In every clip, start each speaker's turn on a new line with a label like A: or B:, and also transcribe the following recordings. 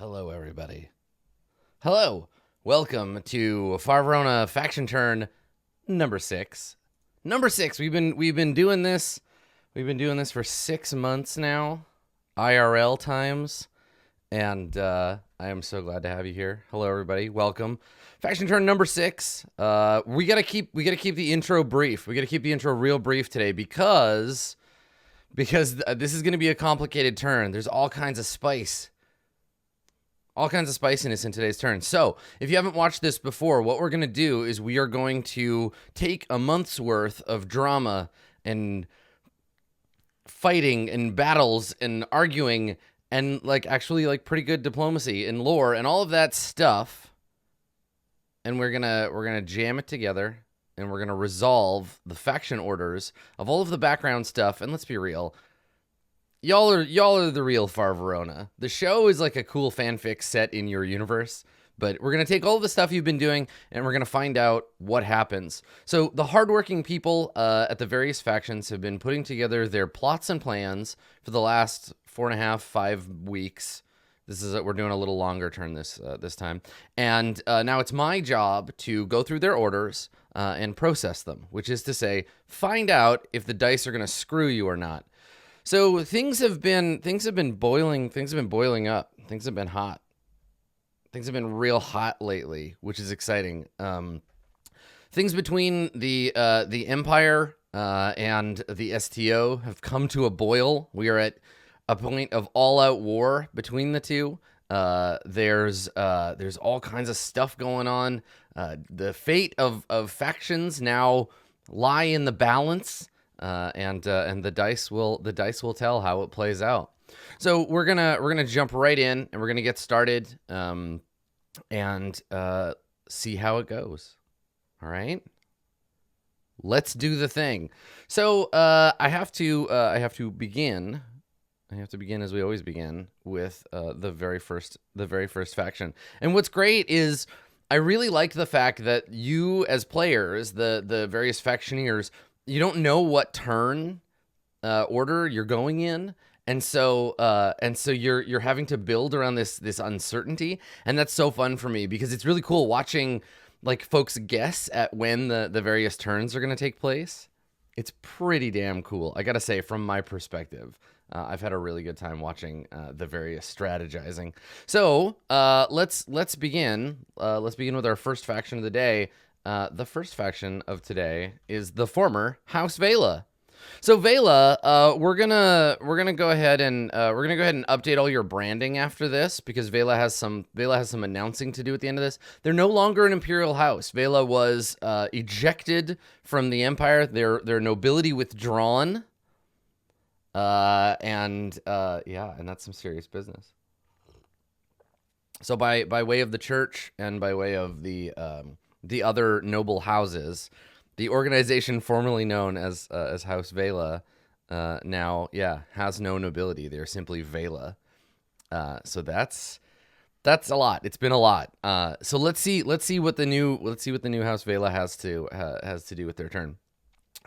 A: Hello, everybody. Hello. Welcome to Verona faction turn number 6. Number 6. We've been doing this. We've been doing this for 6 months now, IRL times, and I am so glad to have you here. Hello, everybody. Welcome. Faction turn number 6. We gotta keep the intro brief. We gotta keep the intro real brief today because this is gonna be a complicated turn. There's all kinds of spice. All kinds of spiciness in today's turn. So, if you haven't watched this before, what we're going to do is we are going to take a month's worth of drama and fighting and battles and arguing and actually pretty good diplomacy and lore and all of that stuff, and we're going to jam it together and we're going to resolve the faction orders of all of the background stuff. And let's be real, Y'all are the real Verona. The show is like a cool fanfic set in your universe, but we're going to take all the stuff you've been doing and we're going to find out what happens. So the hardworking people at the various factions have been putting together their plots and plans for the last 4.5-5 weeks. We're doing a little longer turn this time. And now it's my job to go through their orders and process them, which is to say, find out if the dice are going to screw you or not. So things have been boiling up. Things have been hot. Things have been real hot lately, which is exciting. Things between the Empire and the STO have come to a boil. We are at a point of all-out war between the two. There's all kinds of stuff going on. The fate of factions now lie in the balance. And the dice will tell how it plays out. So we're gonna jump right in and we're gonna get started and see how it goes. All right, let's do the thing. So I have to begin as we always begin with the very first faction. And what's great is I really like the fact that you as players, the various factioneers, you don't know what turn order you're going in, and so you're having to build around this uncertainty, and that's so fun for me because it's really cool watching folks guess at when the various turns are going to take place. It's pretty damn cool, I gotta say, from my perspective. I've had a really good time watching the various strategizing. So let's begin. Let's begin with our first faction of the day. The first faction of today is the former House Vela. So Vela, we're gonna go ahead and update all your branding after this because Vela has some announcing to do at the end of this. They're no longer an imperial house. Vela was ejected from the empire. Their nobility withdrawn. And that's some serious business. So by way of the church and by way of the other noble houses, the organization formerly known as House Vela now has no nobility. They're simply Vela. So that's a lot. It's been a lot. So let's see what the new House Vela has to do with their turn.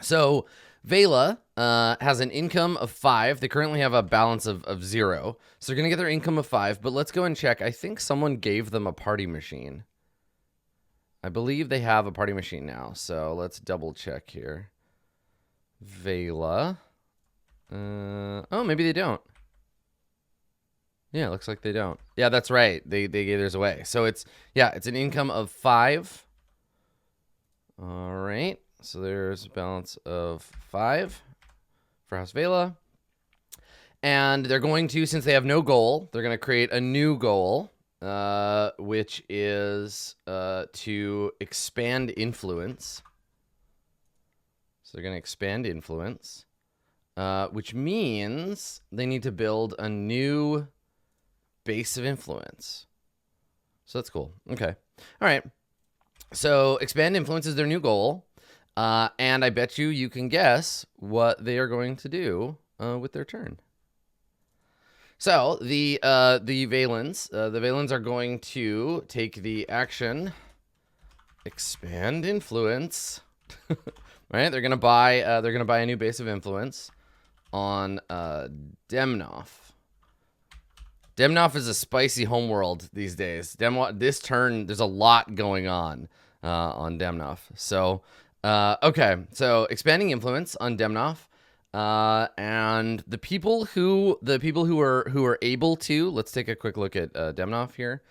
A: So Vela has an income of 5. They currently have a balance of 0. So they're gonna get their income of 5. But let's go and check. I think someone gave them a party machine. I believe they have a party machine now, so let's double check here. Vela. Oh, maybe they don't. Yeah, looks like they don't. Yeah, that's right. They gave theirs away. So it's an income of 5. All right. So there's a balance of 5 for House Vela. And they're going to, since they have no goal, they're going to create a new goal. Which is to expand influence. So they're going to expand influence, which means they need to build a new base of influence. So that's cool. Okay. All right. So expand influence is their new goal. And I bet you can guess what they are going to do with their turn. So the Valens are going to take the action, expand influence. Right? They're gonna buy a new base of influence on Demnoth. Demnoff is a spicy homeworld these days. This turn, there's a lot going on Demnoff. So, okay. So expanding influence on Demnoff, and the people who are able to. Let's take a quick look at Demnoff here.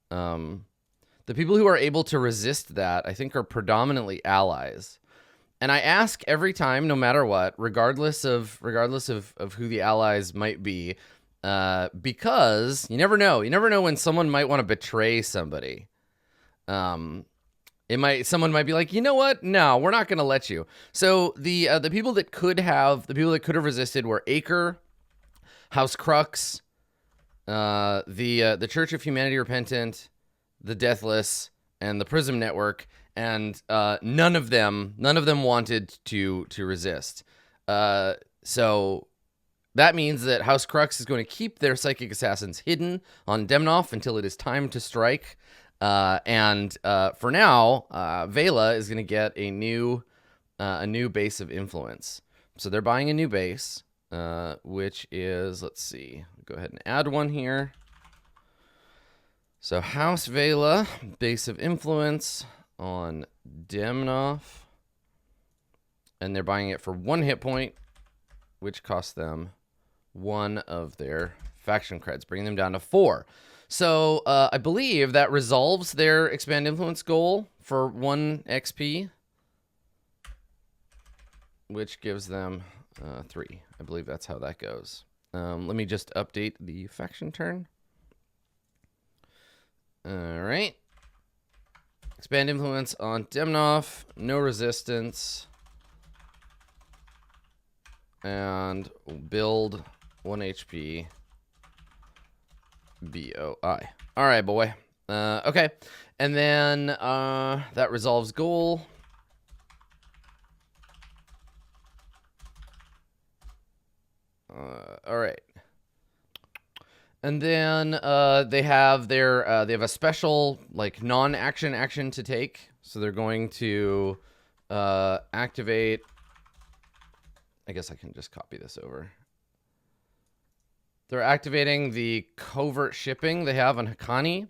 A: The people who are able to resist that, I think, are predominantly allies. And I ask every time, no matter what, regardless of who the allies might be. Because you never know. You never know when someone might want to betray somebody. Someone might be like, you know what? No, we're not going to let you. So the people that could have resisted were Acre, House Crux, the Church of Humanity Repentant, the Deathless, and the Prism Network, and none of them wanted to resist. So that means that House Crux is going to keep their Psychic Assassins hidden on Demnoff until it is time to strike. And for now, Vela is going to get a new base of influence. So they're buying a new base, which is, let's see, go ahead and add one here. So House Vela, base of influence on Demnoff. And they're buying it for 1 hit point, which costs them 1 of their faction creds, bringing them down to 4. So I believe that resolves their expand influence goal for 1 XP, which gives them 3. I believe that's how that goes. Let me just update the faction turn. All right. Expand influence on Demnoff, no resistance, and build 1 HP. BOI. All right, boy. Okay. And then that resolves goal. All right. And then they have a special like non-action action to take. So they're going to activate. I guess I can just copy this over. They're activating the covert shipping they have on Hakani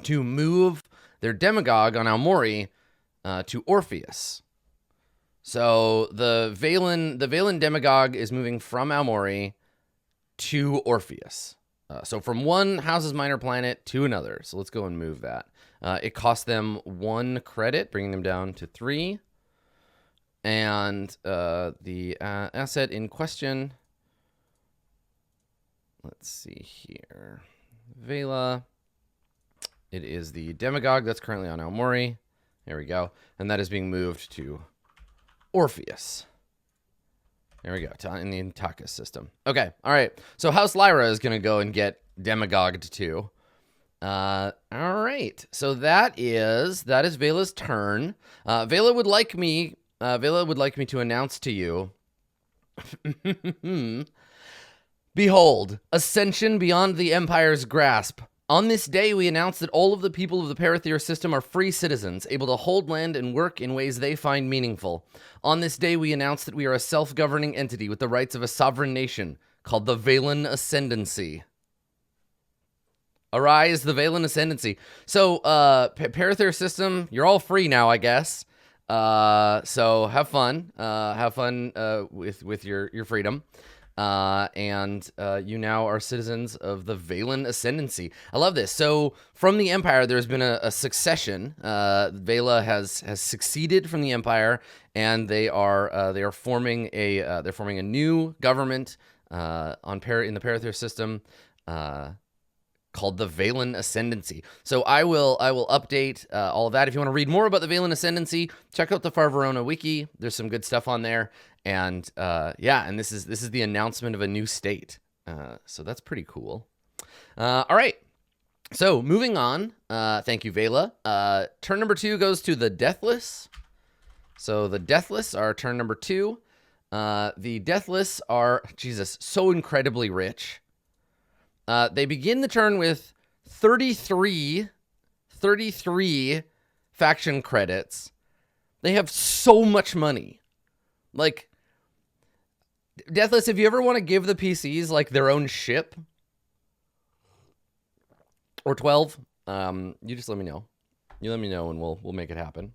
A: to move their demagogue on Aomori to Orpheus. So the Valen demagogue is moving from Aomori to Orpheus. So from one House's minor planet to another. So let's go and move that. It costs them 1 credit, bringing them down to 3. And the asset in question, let's see here. Vela. It is the demagogue that's currently on Aomori. There we go. And that is being moved to Orpheus. There we go. In the Intakas system. Okay. All right. So House Lyra is going to go and get demagogued too. All right. So that is Vela's turn. Vela would like me to announce to you. Behold, ascension beyond the Empire's grasp. On this day, we announce that all of the people of the Parathere system are free citizens, able to hold land and work in ways they find meaningful. On this day, we announce that we are a self-governing entity with the rights of a sovereign nation, called the Valen Ascendancy. Arise, the Valen Ascendancy. So, Parathere system, you're all free now, I guess. So have fun. With your freedom. And you now are citizens of the Valen Ascendancy. I love this. So from the Empire, there's been a succession. Vela has succeeded from the Empire, and they are forming a new government in the Parathere system called the Valen Ascendancy. So I will update all of that. If you want to read more about the Valen Ascendancy, check out the Verona wiki. There's some good stuff on there. And and this is the announcement of a new state. So that's pretty cool. All right. So moving on. Thank you, Vela. Turn number 2 goes to the Deathless. So the Deathless are turn number 2. The Deathless are, Jesus, so incredibly rich. They begin the turn with 33 faction credits. They have so much money. Like, Deathless, if you ever want to give the PCs like their own ship, or 12. You just let me know. You let me know and we'll make it happen.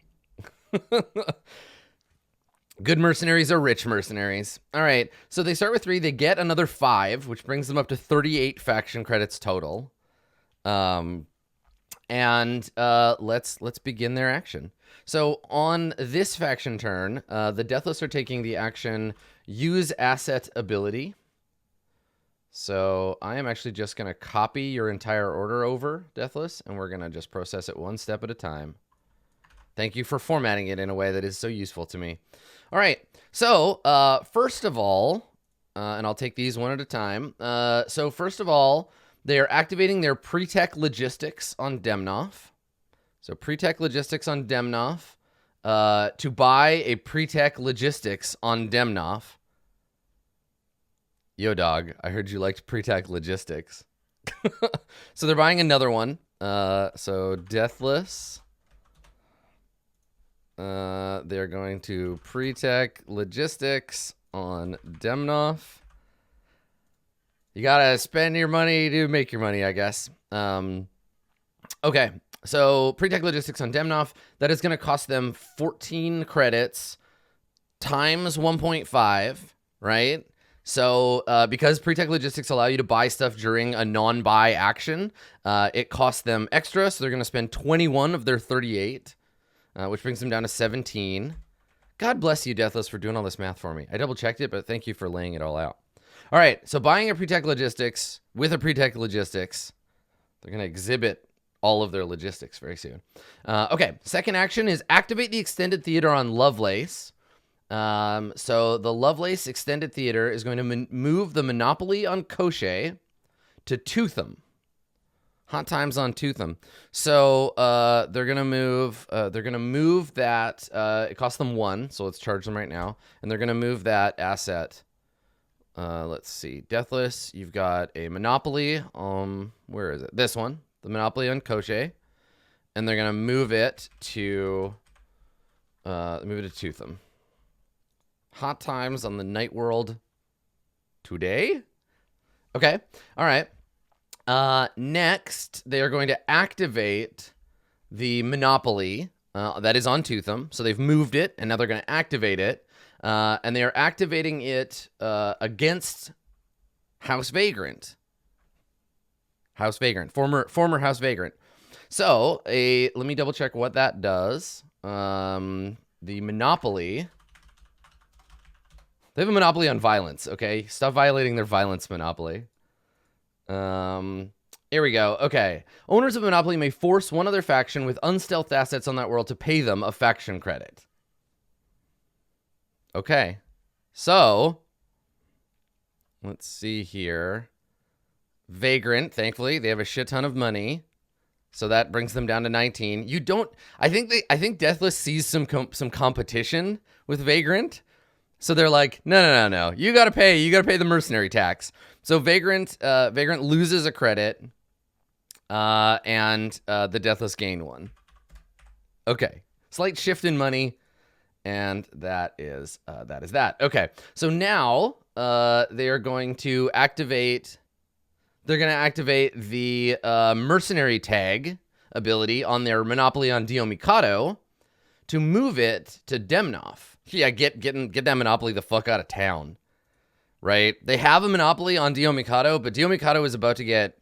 A: Good mercenaries are rich mercenaries. All right, so they start with 3. They get another 5, which brings them up to 38 faction credits total. Let's begin their action. So on this faction turn, the Deathless are taking the action Use Asset Ability. So I am actually just going to copy your entire order over, Deathless, and we're going to just process it one step at a time. Thank you for formatting it in a way that is so useful to me. All right, so first of all, and I'll take these one at a time. So first of all, they are activating their pre-tech logistics on Demnoff. So pre-tech logistics on Demnoff to buy a pre-tech logistics on Demnoff. Yo, dog, I heard you liked pre-tech logistics. So they're buying another one. So Deathless. They're going to pre-tech logistics on Demnoff. You gotta spend your money to make your money, I guess. Okay, so pre-tech logistics on Demnoff. That is going to cost them 14 credits times 1.5, right? So because pre-tech logistics allow you to buy stuff during a non-buy action, it costs them extra, so they're going to spend 21 of their 38. Which brings them down to 17. God bless you, Deathless, for doing all this math for me. I double-checked it, but thank you for laying it all out. All right, so buying a pre-tech logistics with a pre-tech logistics, they're going to exhibit all of their logistics very soon. Okay, second action is activate the extended theater on Lovelace. So the Lovelace extended theater is going to move the monopoly on Cochet to Tootham. Hot times on Tootham. So they're gonna move that. It costs them 1, so let's charge them right now. And they're gonna move that asset. Let's see. Deathless, you've got a monopoly. Where is it? This one. The monopoly on Cochet. And they're gonna move it to Tootham. Hot times on the Night World today. Okay. All right. Next, they are going to activate the monopoly that is on Tootham. So they've moved it, and now they're going to activate it. And they are activating it against House Vagrant. House Vagrant, former House Vagrant. So let me double check what that does. The monopoly. They have a monopoly on violence. Okay, stop violating their violence monopoly. Here we go. Okay. Owners of Monopoly may force one other faction with unstealthed assets on that world to pay them a faction credit. Okay. So, let's see here. Vagrant, thankfully, they have a shit ton of money. So that brings them down to 19. I think Deathless sees some competition with Vagrant. So they're like, no. You gotta pay the mercenary tax. So Vagrant loses a credit, and the Deathless gain 1. Okay, slight shift in money, and that is that. Okay, so now they are going to activate. They're going to activate the mercenary tag ability on their monopoly on Dio Mikado to move it to Demnoff. Yeah, get that monopoly the fuck out of town. Right? They have a monopoly on Dio Mikado, but Dio Mikado is about to get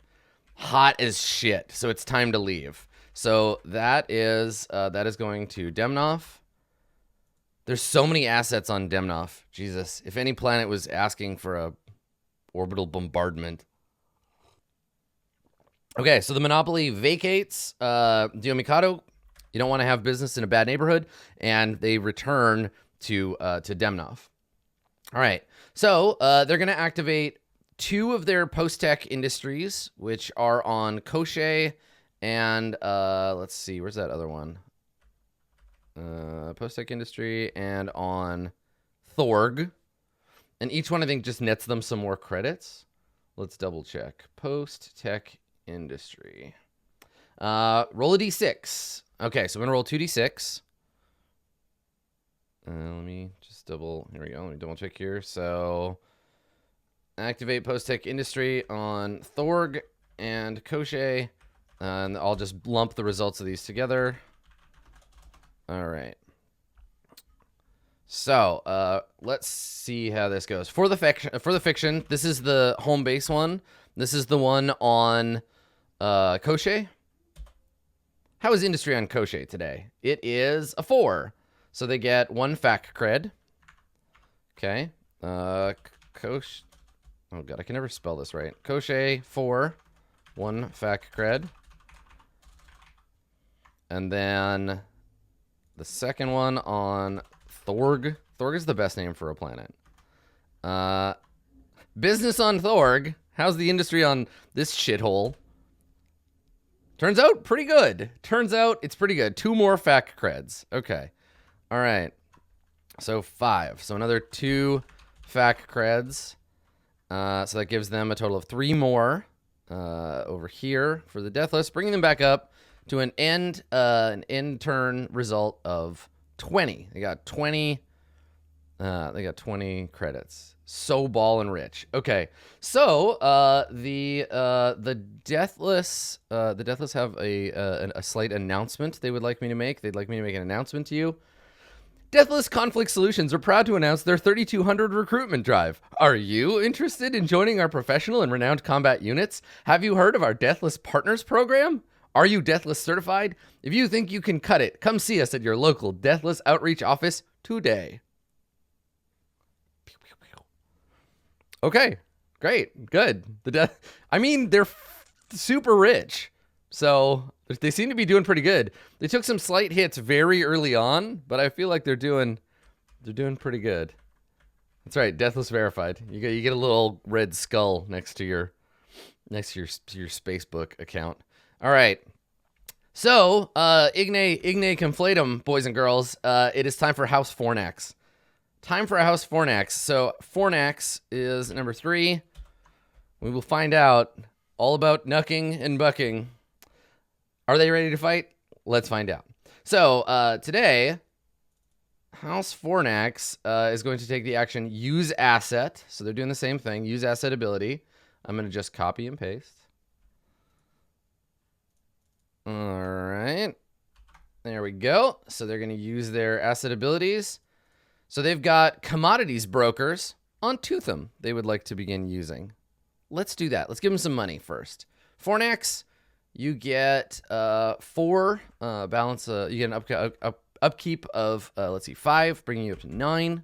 A: hot as shit, so it's time to leave. So that is going to Demnoff. There's so many assets on Demnoff. Jesus, if any planet was asking for a orbital bombardment. Okay, so the monopoly vacates Dio Mikado. You don't want to have business in a bad neighborhood, and they return to Demnoff. All right, so they're going to activate 2 of their post-tech industries, which are on Cochet and let's see, where's that other one? Post-tech industry and on Thorg. And each one, I think, just nets them some more credits. Let's double check. Post-tech industry. Roll a d6. Okay, so I'm going to roll 2d6. Let me just here we go. Let me double check here. So activate post-tech industry on Thorg and Cochet And I'll just lump the results of these together. All right. So let's see how this goes. For the fiction, this is the home base one. This is the one on Koshé. How is industry on Koshé today? It is a 4. So they get 1 fac cred. Okay. Kosh. Oh god, I can never spell this right. Koshé 4, 1 fac cred. And then the second one on Thorg. Thorg is the best name for a planet. Business on Thorg. How's the industry on this shithole? Turns out pretty good. Turns out it's pretty good. 2 more fac creds. Okay. All right. So 5. So another 2 fac creds. So that gives them a total of 3 more over here for the Deathless, bringing them back up to an end turn result of 20. They got 20. They got 20 credits. So ball and rich. Okay, so the Deathless have a slight announcement they would like me to make. They'd like me to make an announcement to you. Deathless Conflict Solutions are proud to announce their 3200 recruitment drive. Are you interested in joining our professional and renowned combat units? Have you heard of our Deathless Partners program? Are you Deathless certified? If you think you can cut it, come see us at your local Deathless Outreach office today. Okay, great, good. I mean, they're super rich, so they seem to be doing pretty good. They took some slight hits very early on, but I feel like they're doing pretty good. That's right, Deathless verified. You get a little red skull next to your Spacebook account. All right. So, Igne Conflatum, boys and girls. It is time for House Fornax. Time for a House Fornax. So Fornax is number 3. We will find out all about knucking and bucking. Are they ready to fight? Let's find out. So today, House Fornax is going to take the action Use Asset. So they're doing the same thing. Use Asset ability. I'm going to just copy and paste. All right. There we go. So they're going to use their asset abilities. So they've got commodities brokers on Tootham they would like to begin using. Let's do that. Let's give them some money first. Fornax, you get 4 balance. You get an upkeep of, let's see, 5, bringing you up to 9.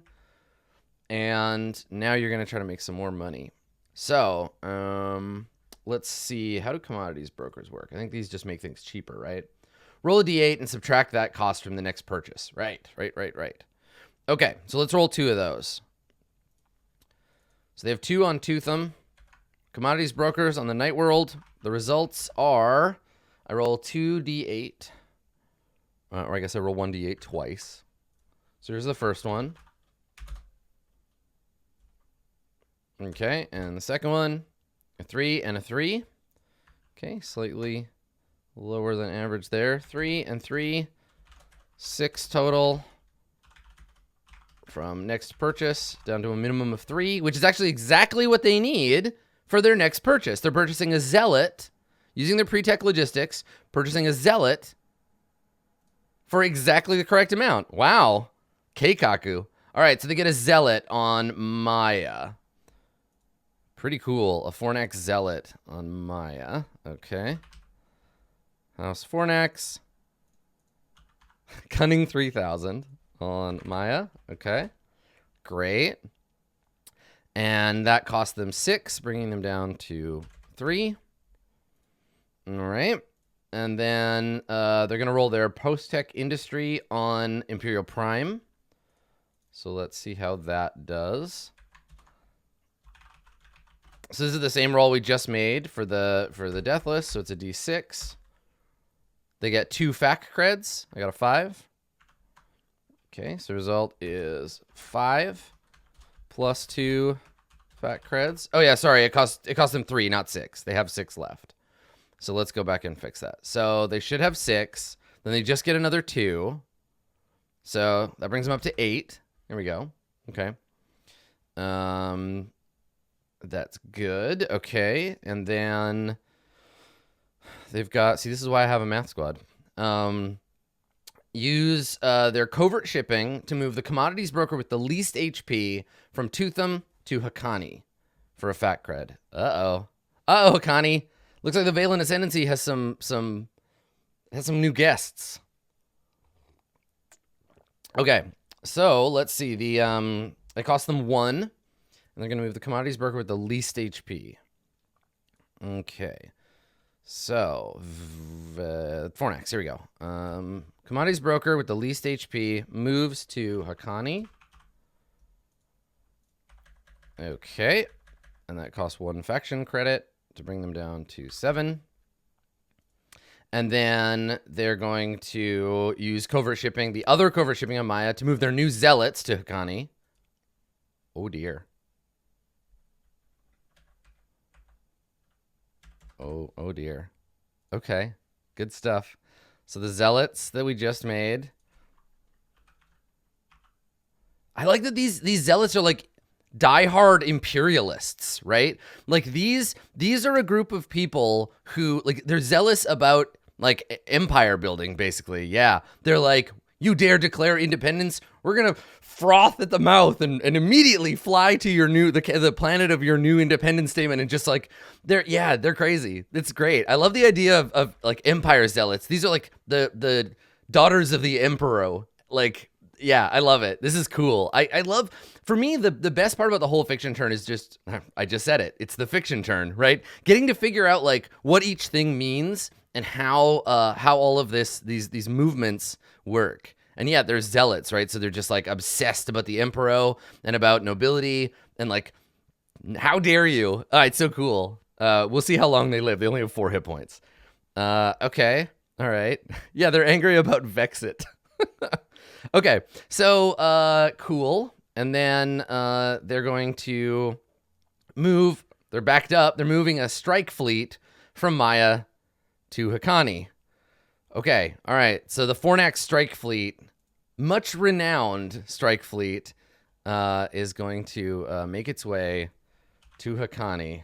A: And now you're going to try to make some more money. So let's see. How do commodities brokers work? I think these just make things cheaper, right? Roll a d8 and subtract that cost from the next purchase. Right. Okay, so let's roll 2 of those. So they have 2 on Tootham. Commodities brokers on the Night World. The results are, I roll 2d8. Or I guess I roll 1d8 twice. So here's the first one. Okay, and the second one, a 3 and a 3. Okay, slightly lower than average there. 3 and 3. 6 total. From next purchase down to a minimum of 3, which is actually exactly what they need for their next purchase. They're purchasing a Zealot, using their pre-tech logistics, purchasing a Zealot for exactly the correct amount. Wow. Keikaku. All right, so they get a Zealot on Maya. Pretty cool. A Fornax Zealot on Maya. Okay. House Fornax. Cunning 3000. On Maya. Okay. Great. And that cost them 6, bringing them down to 3. All right. And then they're going to roll their post-tech industry on Imperial Prime. So let's see how that does. So this is the same roll we just made for the Deathless. So it's a d6. They get 2 fac creds. I got a 5. Okay, so the result is 5 plus 2 fac creds. Oh yeah, sorry, it cost them 3, not 6. They have 6 left. So let's go back and fix that. So they should have 6. Then they just get another 2. So that brings them up to 8. There we go. Okay. That's good. Okay, and then they've got, see, this is why I have a math squad. Use their covert shipping to move the commodities broker with the least HP from Tootham to Hakani for a fat cred. Uh-oh. Uh-oh, Hakani. Looks like the Valen Ascendancy has some new guests. Okay, so let's see. It costs them 1, and they're going to move the commodities broker with the least HP. Okay, so Fornax, here we go. Commodities broker with the least HP moves to Hakani. Okay, and that costs 1 faction credit to bring them down to 7. And then they're going to use covert shipping, the other covert shipping on Maya, to move their new zealots to Hakani. Oh, dear. Oh, dear. Okay, good stuff. So the zealots that we just made. I like that these zealots are like diehard imperialists, right? Like these are a group of people who, like, they're zealous about like empire building, basically. Yeah, they're like, you dare declare independence, we're gonna froth at the mouth and immediately fly to your new the planet of your new independence statement, and just like they're crazy. It's great. I love the idea of like empire zealots. These are like the daughters of the emperor. Like, yeah, I love it. This is cool. I love, for me, the best part about the whole fiction turn is just, I just said it, it's the fiction turn, right? Getting to figure out like what each thing means and how all of these movements work. And yeah, there's zealots, right? So they're just like obsessed about the emperor and about nobility and like, how dare you? It's so cool. We'll see how long they live. They only have 4 hit points. Okay. All right. Yeah, they're angry about Vexit. Okay. So, cool. And then they're going to move. They're backed up. They're moving a strike fleet from Maya to Hakani. Okay, all right. So the Fornax strike fleet, much renowned strike fleet, is going to make its way to Hakani.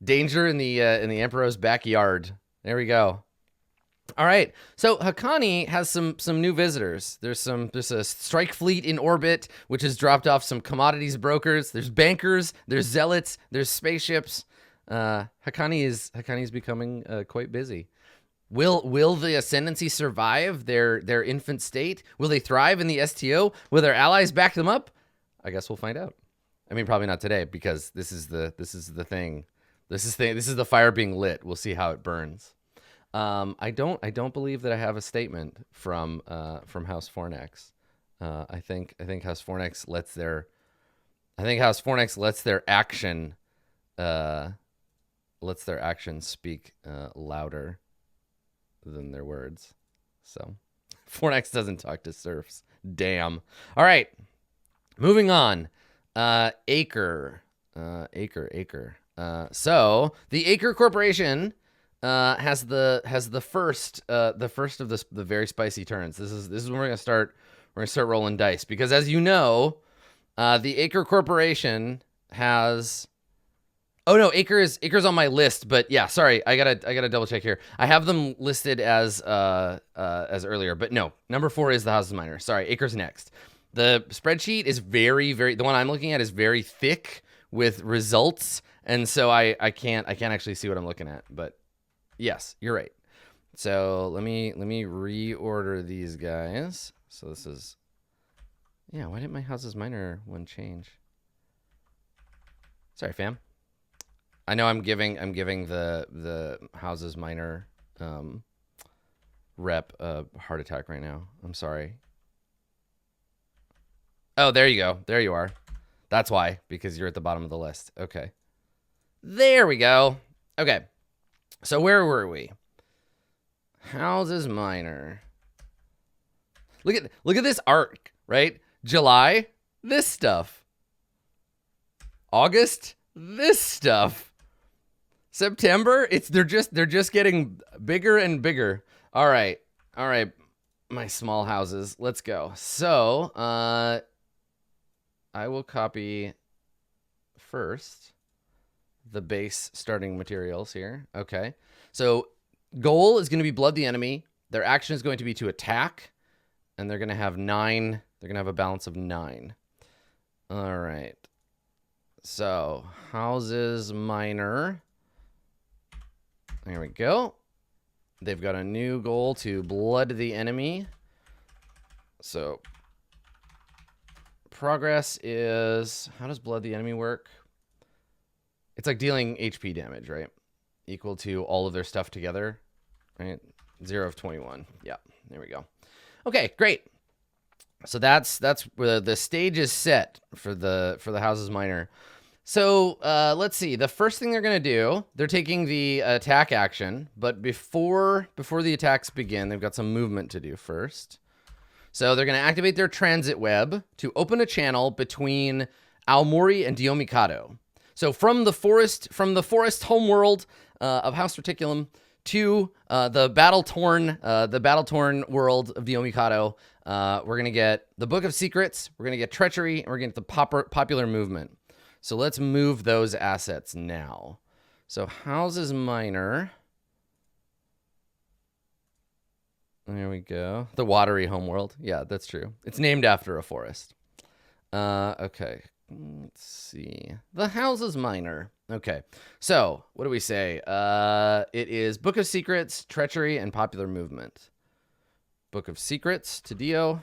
A: Danger in the Emperor's backyard. There we go. All right. So Hakani has some new visitors. There's a strike fleet in orbit, which has dropped off some commodities brokers. There's bankers. There's zealots. There's spaceships. Hakani is becoming quite busy. Will the Ascendancy survive their infant state? Will they thrive in the STO? Will their allies back them up? I guess we'll find out. I mean, probably not today, because this is the thing. This is the fire being lit. We'll see how it burns. I don't believe that I have a statement from House Fornax. I think House Fornax lets their action speak louder than their words. So Fornax doesn't talk to serfs. Damn. All right, moving on. Acre. So the Acre Corporation has the first of the very spicy turns. This is when we're gonna start rolling dice, because as you know, the Acre Corporation has. Oh no, Acre's on my list, but yeah, sorry, I gotta double check here. I have them listed as earlier, but no, number 4 is the Houses Minor. Sorry, Acre's next. The spreadsheet is very the one I'm looking at is very thick with results, and so I can't actually see what I'm looking at. But yes, you're right. So let me reorder these guys. So this is, yeah. Why didn't my Houses Minor one change? Sorry, fam. I know I'm giving the Houses Minor rep a heart attack right now. I'm sorry. Oh, there you go. There you are. That's why, because you're at the bottom of the list. Okay. There we go. Okay. So where were we? Houses Minor. Look at this arc, right? July, this stuff. August, this stuff. September, they're just getting bigger and bigger. All right, my small houses, let's go. So, I will copy first the base starting materials here. Okay, So goal is going to be blood the enemy. Their action is going to be to attack, and they're going to have 9. They're going to have a balance of 9. All right. So houses minor. There we go. They've got a new goal to blood the enemy. So progress is, how does blood the enemy work? It's like dealing HP damage, right? Equal to all of their stuff together, right? 0 of 21. Yeah, there we go. Okay, great. So that's where the stage is set for the houses minor. So let's see. The first thing they're going to do, they're taking the attack action, but before the attacks begin, they've got some movement to do first. So they're going to activate their transit web to open a channel between Aomori and Diomikado. So from the forest homeworld of House Reticulum to the battle-torn world of Diomikado, we're going to get the Book of Secrets, we're going to get Treachery, and we're going to get the popular movement. So let's move those assets now. So houses minor. There we go. The watery homeworld. Yeah, that's true. It's named after a forest. Okay. Let's see. The houses minor. Okay. So what do we say? It is Book of Secrets, Treachery, and Popular Movement. Book of Secrets to Dio.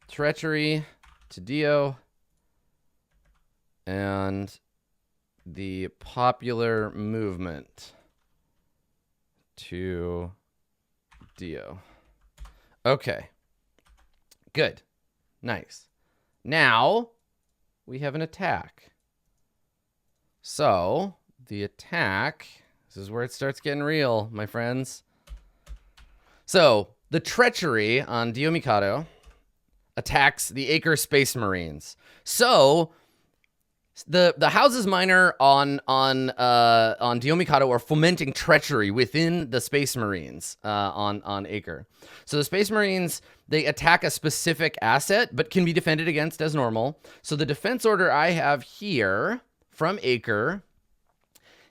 A: Treachery to Dio. And the Popular Movement to Dio. Okay. Good. Nice. Now we have an attack. So the attack, this is where it starts getting real, my friends. So the Treachery on Diomikado attacks the Acre Space Marines. So the houses minor on Diomikado are fomenting treachery within the Space Marines on Acre. So the Space Marines, they attack a specific asset, but can be defended against as normal. So the defense order I have here from Acre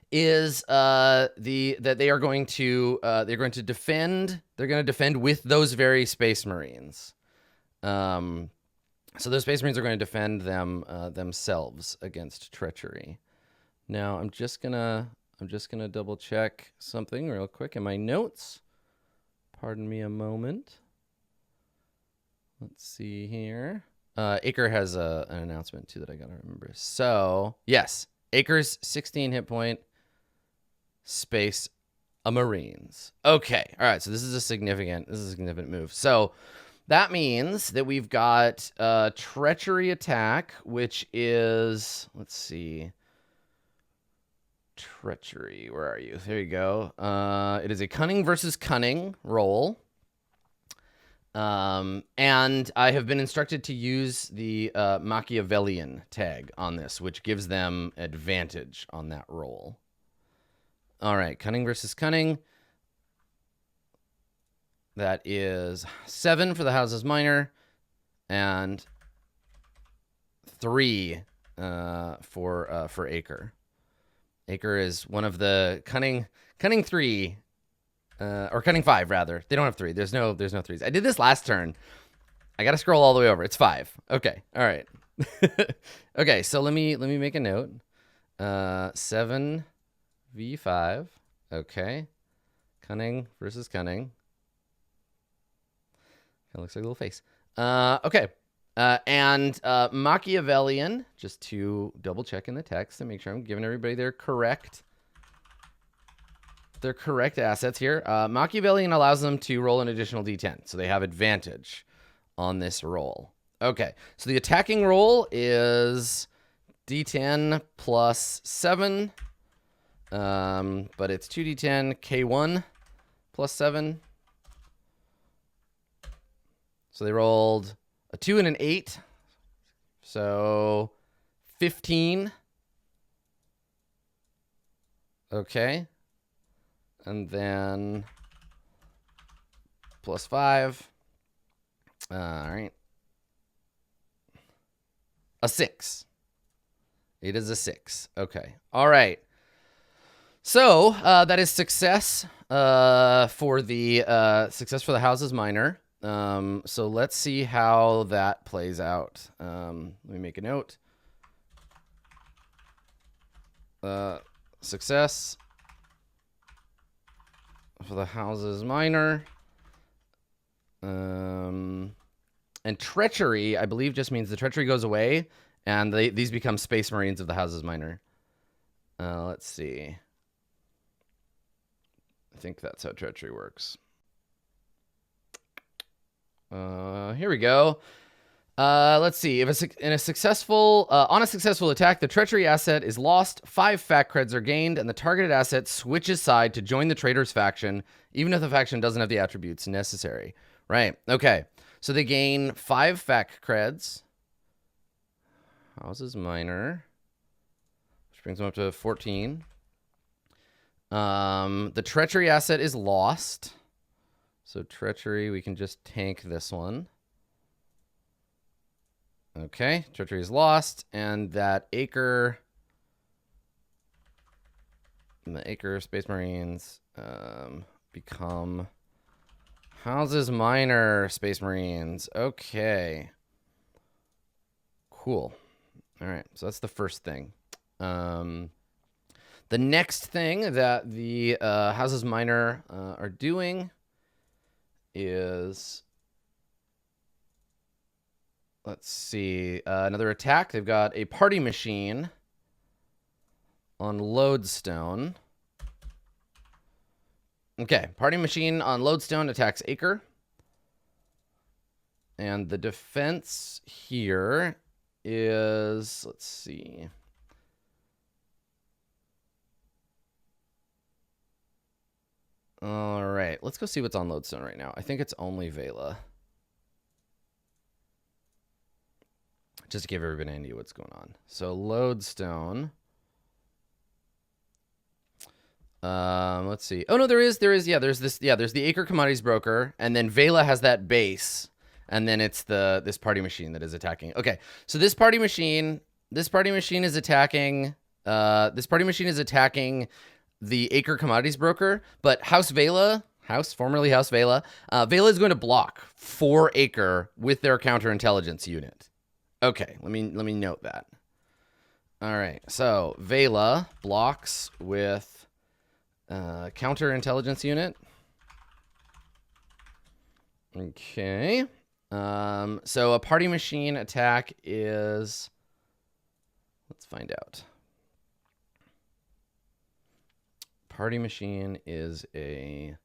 A: is that they are going to defend. They're going to defend with those very Space Marines. So those Space Marines are going to defend themselves against treachery. Now I'm just gonna double check something real quick in my notes. Pardon me a moment. Let's see here. Acre has an announcement too that I gotta remember. So yes, Acre's 16 hit point. Space Marines. Okay, all right. So this is a significant move. So that means that we've got Treachery attack, which is, let's see, Treachery, where are you? There you go. It is a cunning versus cunning roll. And I have been instructed to use the Machiavellian tag on this, which gives them advantage on that roll. All right, cunning versus cunning. That is 7 for the houses minor and 3 for Acre. Acre is one of the cunning 3 or cunning 5 rather. They don't have 3. There's no 3s. I did this last turn. I got to scroll all the way over. It's 5. Okay. All right. Okay, so let me make a note. 7 v5. Okay. Cunning versus cunning. It looks like a little face. Okay. And Machiavellian, just to double check in the text and make sure I'm giving everybody their correct assets here. Machiavellian allows them to roll an additional d10, so they have advantage on this roll. Okay, so the attacking roll is d10 plus 7, but it's 2d10 k1 plus 7. So they rolled a 2 and an 8. So 15. Okay. And then plus 5. All right. A 6. It is a 6. Okay. All right. So that is success for the houses minor. So let's see how that plays out. Let me make a note. Success for the houses minor. And treachery, I believe, just means the treachery goes away, and these become Space Marines of the houses minor. Let's see. I think that's how treachery works. Here we go. Let's see. If on a successful attack, the treachery asset is lost, 5 fact creds are gained, and the targeted asset switches side to join the traitor's faction, even if the faction doesn't have the attributes necessary. Right. Okay. So they gain 5 fact creds. Houses minor, which brings them up to 14. The treachery asset is lost. So treachery, we can just tank this one. Okay, treachery is lost, and that the Acre Space Marines become houses minor Space Marines. Okay. Cool. All right, so that's the first thing. The next thing that the houses minor are doing is, let's see, another attack. They've got a party machine on Lodestone. Okay, party machine on Lodestone attacks Acre. And the defense here is, let's see. All right, let's go see what's on Lodestone right now. I think it's only Vela. Just to give everybody an idea what's going on. So Lodestone. Let's see. Oh no, there's the Acre Commodities Broker, and then Vela has that base, and then it's this party machine that is attacking. Okay, so this party machine is attacking. This party machine is attacking the Acre Commodities Broker, but formerly House Vela, Vela is going to block 4 Acre with their counterintelligence unit. Okay, let me note that. All right, so Vela blocks with counterintelligence unit. Okay, so a party machine attack is, let's find out. Party machine is a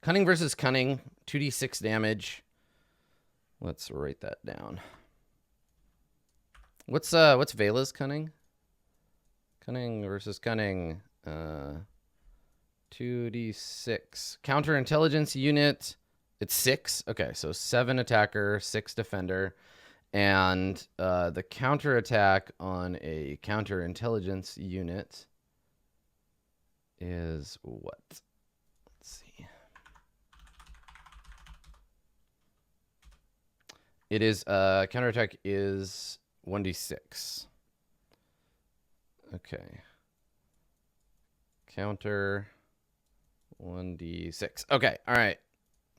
A: cunning versus cunning, 2d6 damage. Let's write that down. What's Vela's cunning? Cunning versus cunning. 2d6. Counterintelligence unit. It's 6. Okay, so 7 attacker, 6 defender. And the counterattack on a counterintelligence unit is what? Let's see. It is counterattack is 1d6. Okay. Counter 1d6. Okay, all right.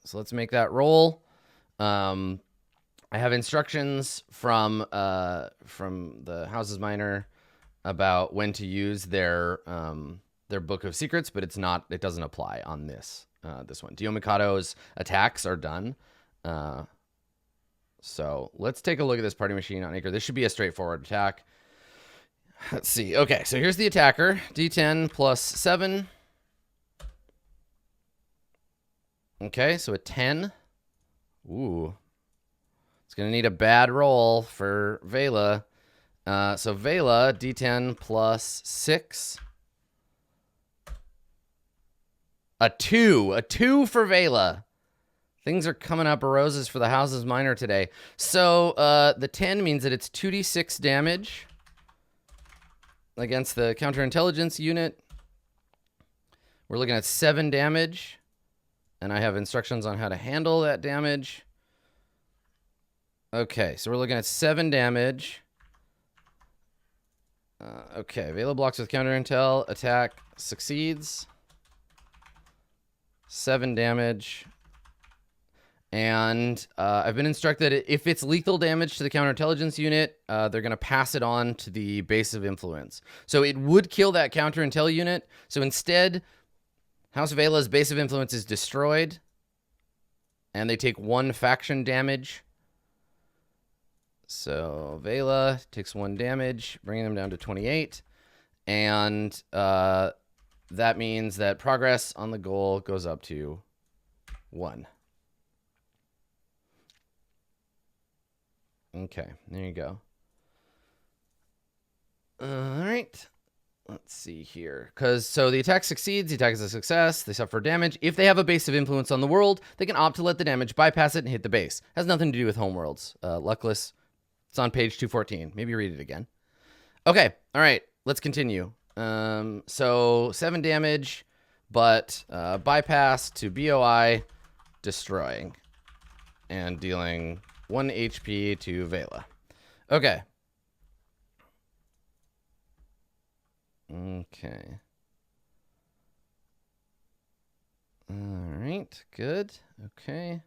A: So let's make that roll. I have instructions from the Houses Minor about when to use their Book of Secrets, but it doesn't apply on this one. Dio Mikado's attacks are done. So let's take a look at this party machine on Acre. This should be a straightforward attack. Let's see. Okay, so here's the attacker. D10 plus 7. Okay, so a 10. Ooh. It's going to need a bad roll for Vela. So Vela, D10 plus 6. A 2. A 2 for Vela. Things are coming up roses for the Houses Minor today. So the 10 means that it's 2d6 damage against the counterintelligence unit. We're looking at 7 damage. And I have instructions on how to handle that damage. Okay, so we're looking at 7 damage. Okay, Vela blocks with counter intel. Attack succeeds. 7 damage. And I've been instructed that if it's lethal damage to the counterintelligence unit, they're going to pass it on to the base of influence. So it would kill that counterintel unit. So instead, House Vela's base of influence is destroyed. And they take 1 faction damage. So Vela takes 1 damage, bringing them down to 28. And that means that progress on the goal goes up to 1. Okay, there you go. All right. Let's see here. So the attack succeeds. The attack is a success. They suffer damage. If they have a base of influence on the world, they can opt to let the damage bypass it and hit the base. Has nothing to do with homeworlds. Luckless. It's on page 214. Maybe read it again. Okay. All right. Let's continue. So 7 damage, but bypass to BOI, destroying, and dealing 1 HP to Vela. Okay. Okay. All right. Good. Okay.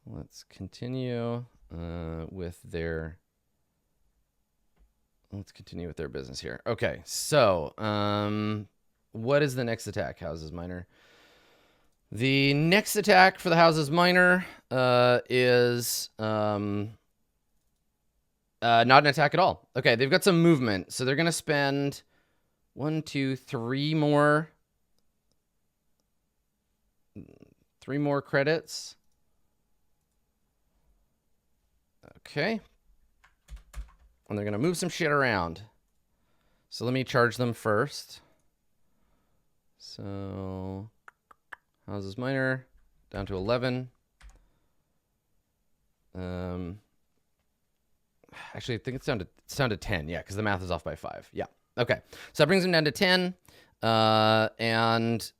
A: Let's continue with their... Let's continue with their business here. Okay. So, what is the next attack, Houses Minor? The next attack for the Houses Minor is not an attack at all. Okay, they've got some movement, so they're going to spend 1, 2, 3 more... 3 more credits. Okay. And they're going to move some shit around. So let me charge them first. So... Houses Minor, down to 11. Actually, I think it's down to 10. Yeah, because the math is off by 5. Yeah. Okay. So that brings them down to 10. And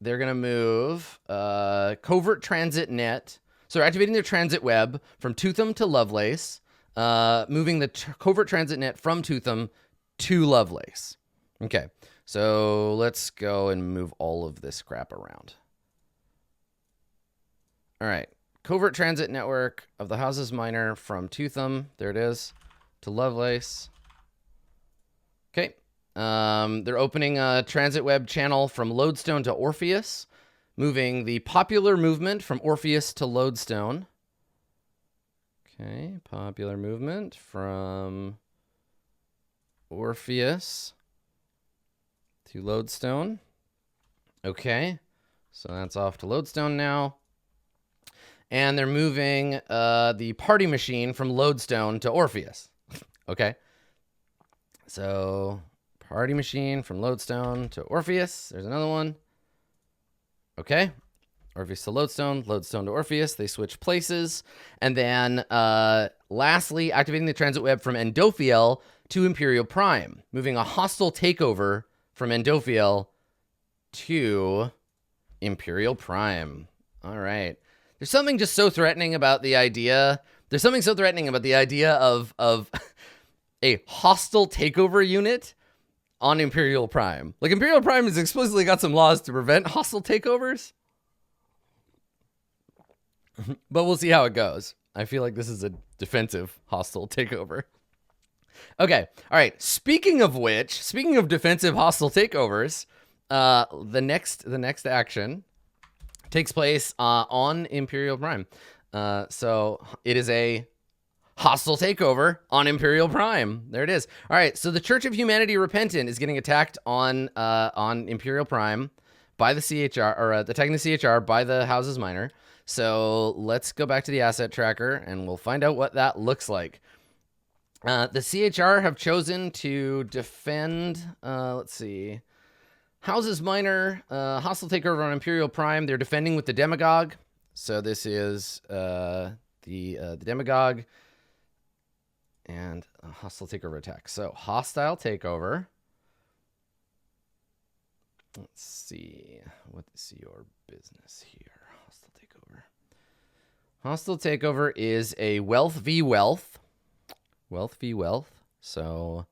A: they're going to move Covert Transit Net. So they're activating their transit web from Tootham to Lovelace, moving the Covert Transit Net from Tootham to Lovelace. Okay. So let's go and move all of this crap around. All right. Covert Transit Network of the Houses Minor from Tootham, there it is, to Lovelace. Okay. They're opening a transit web channel from Lodestone to Orpheus, moving the popular movement from Orpheus to Lodestone. Okay. Popular movement from Orpheus to Lodestone. Okay. So that's off to Lodestone now. And they're moving the party machine from Lodestone to Orpheus. Okay. So party machine from Lodestone to Orpheus. There's another one. Okay. Orpheus to Lodestone, Lodestone to Orpheus. They switch places. And then lastly, activating the transit web from Endophiel to Imperial Prime, moving a hostile takeover from Endophiel to Imperial Prime. All right. There's something just so threatening about the idea. There's something so threatening about the idea of a hostile takeover unit on Imperial Prime. Like, Imperial Prime has explicitly got some laws to prevent hostile takeovers. But we'll see how it goes. I feel like this is a defensive hostile takeover. Okay. All right. Speaking of defensive hostile takeovers, the next action takes place on Imperial Prime. So it is a hostile takeover on Imperial Prime. There it is. All right. So the Church of Humanity Repentant is getting attacked on Imperial Prime by the CHR, or attacking the CHR by the Houses Minor. So let's go back to the asset tracker and we'll find out what that looks like. The CHR have chosen to defend, let's see, Houses Minor, hostile takeover on Imperial Prime. They're defending with the Demagogue. So this is the Demagogue and a hostile takeover attack. So hostile takeover. Let's see. What is your business here? Hostile takeover. Hostile takeover is a wealth v wealth. Wealth v wealth. So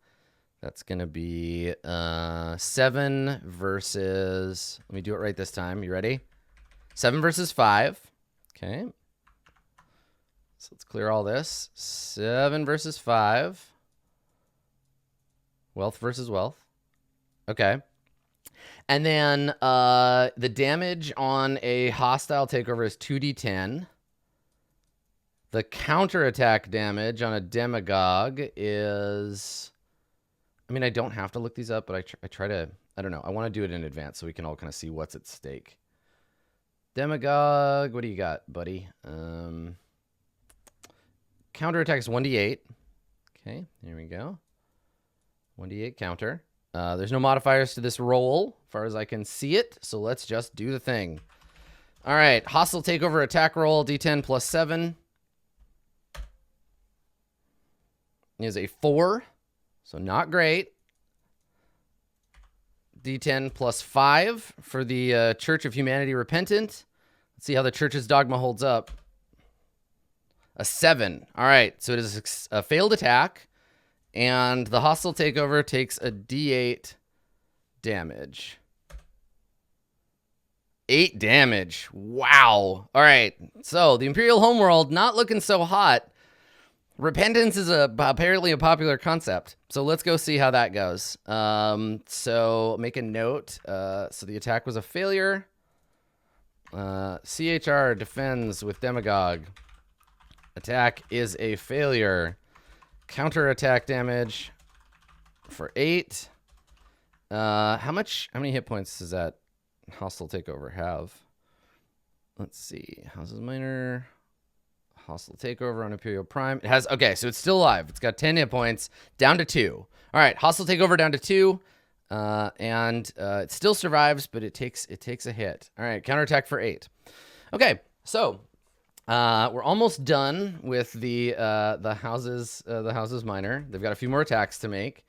A: that's going to be 7 versus... Let me do it right this time. You ready? 7 versus 5. Okay. So let's clear all this. 7 versus 5. Wealth versus wealth. Okay. And then the damage on a hostile takeover is 2d10. The counterattack damage on a demagogue is... I mean, I don't have to look these up, but I try to... I don't know. I want to do it in advance so we can all kind of see what's at stake. Demagogue, what do you got, buddy? Counterattack is 1d8. Okay, here we go. 1d8 counter. There's no modifiers to this roll, as far as I can see it, so let's just do the thing. All right, hostile takeover attack roll, d10 plus 7. Is a 4, so not great. D10 plus 5 for the Church of Humanity Repentant. Let's see how the Church's dogma holds up. A 7. All right, so it is a failed attack, and the hostile takeover takes a D8 damage. 8 damage. Wow. All right, so the Imperial Homeworld not looking so hot. Repentance is apparently a popular concept, so let's go see how that goes. So make a note. So the attack was a failure. CHR defends with Demagogue. Attack is a failure. Counterattack damage for 8. How many hit points does that hostile takeover have? Let's see. Houses Minor. Hostile takeover on Imperial Prime. It has, okay, so it's still alive. It's got 10 hit points, down to 2. All right, hostile takeover down to 2, and it still survives, but it takes a hit. All right, counterattack for 8. Okay, so we're almost done with the houses minor. They've got a few more attacks to make.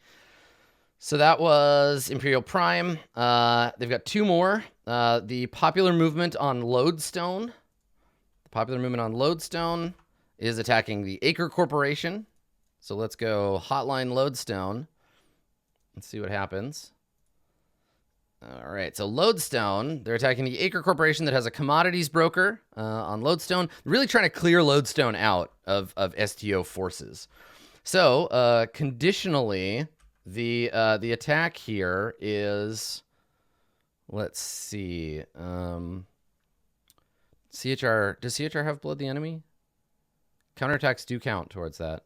A: So that was Imperial Prime. They've got 2 more. The popular movement on Lodestone. Popular movement on Lodestone is attacking the Acre Corporation. So let's go Hotline Lodestone. Let's see what happens. All right, so Lodestone, they're attacking the Acre Corporation that has a commodities broker on Lodestone. Really trying to clear Lodestone out of STO forces. So conditionally, the attack here is, let's see, CHR, does CHR have Blood the Enemy? Counterattacks do count towards that.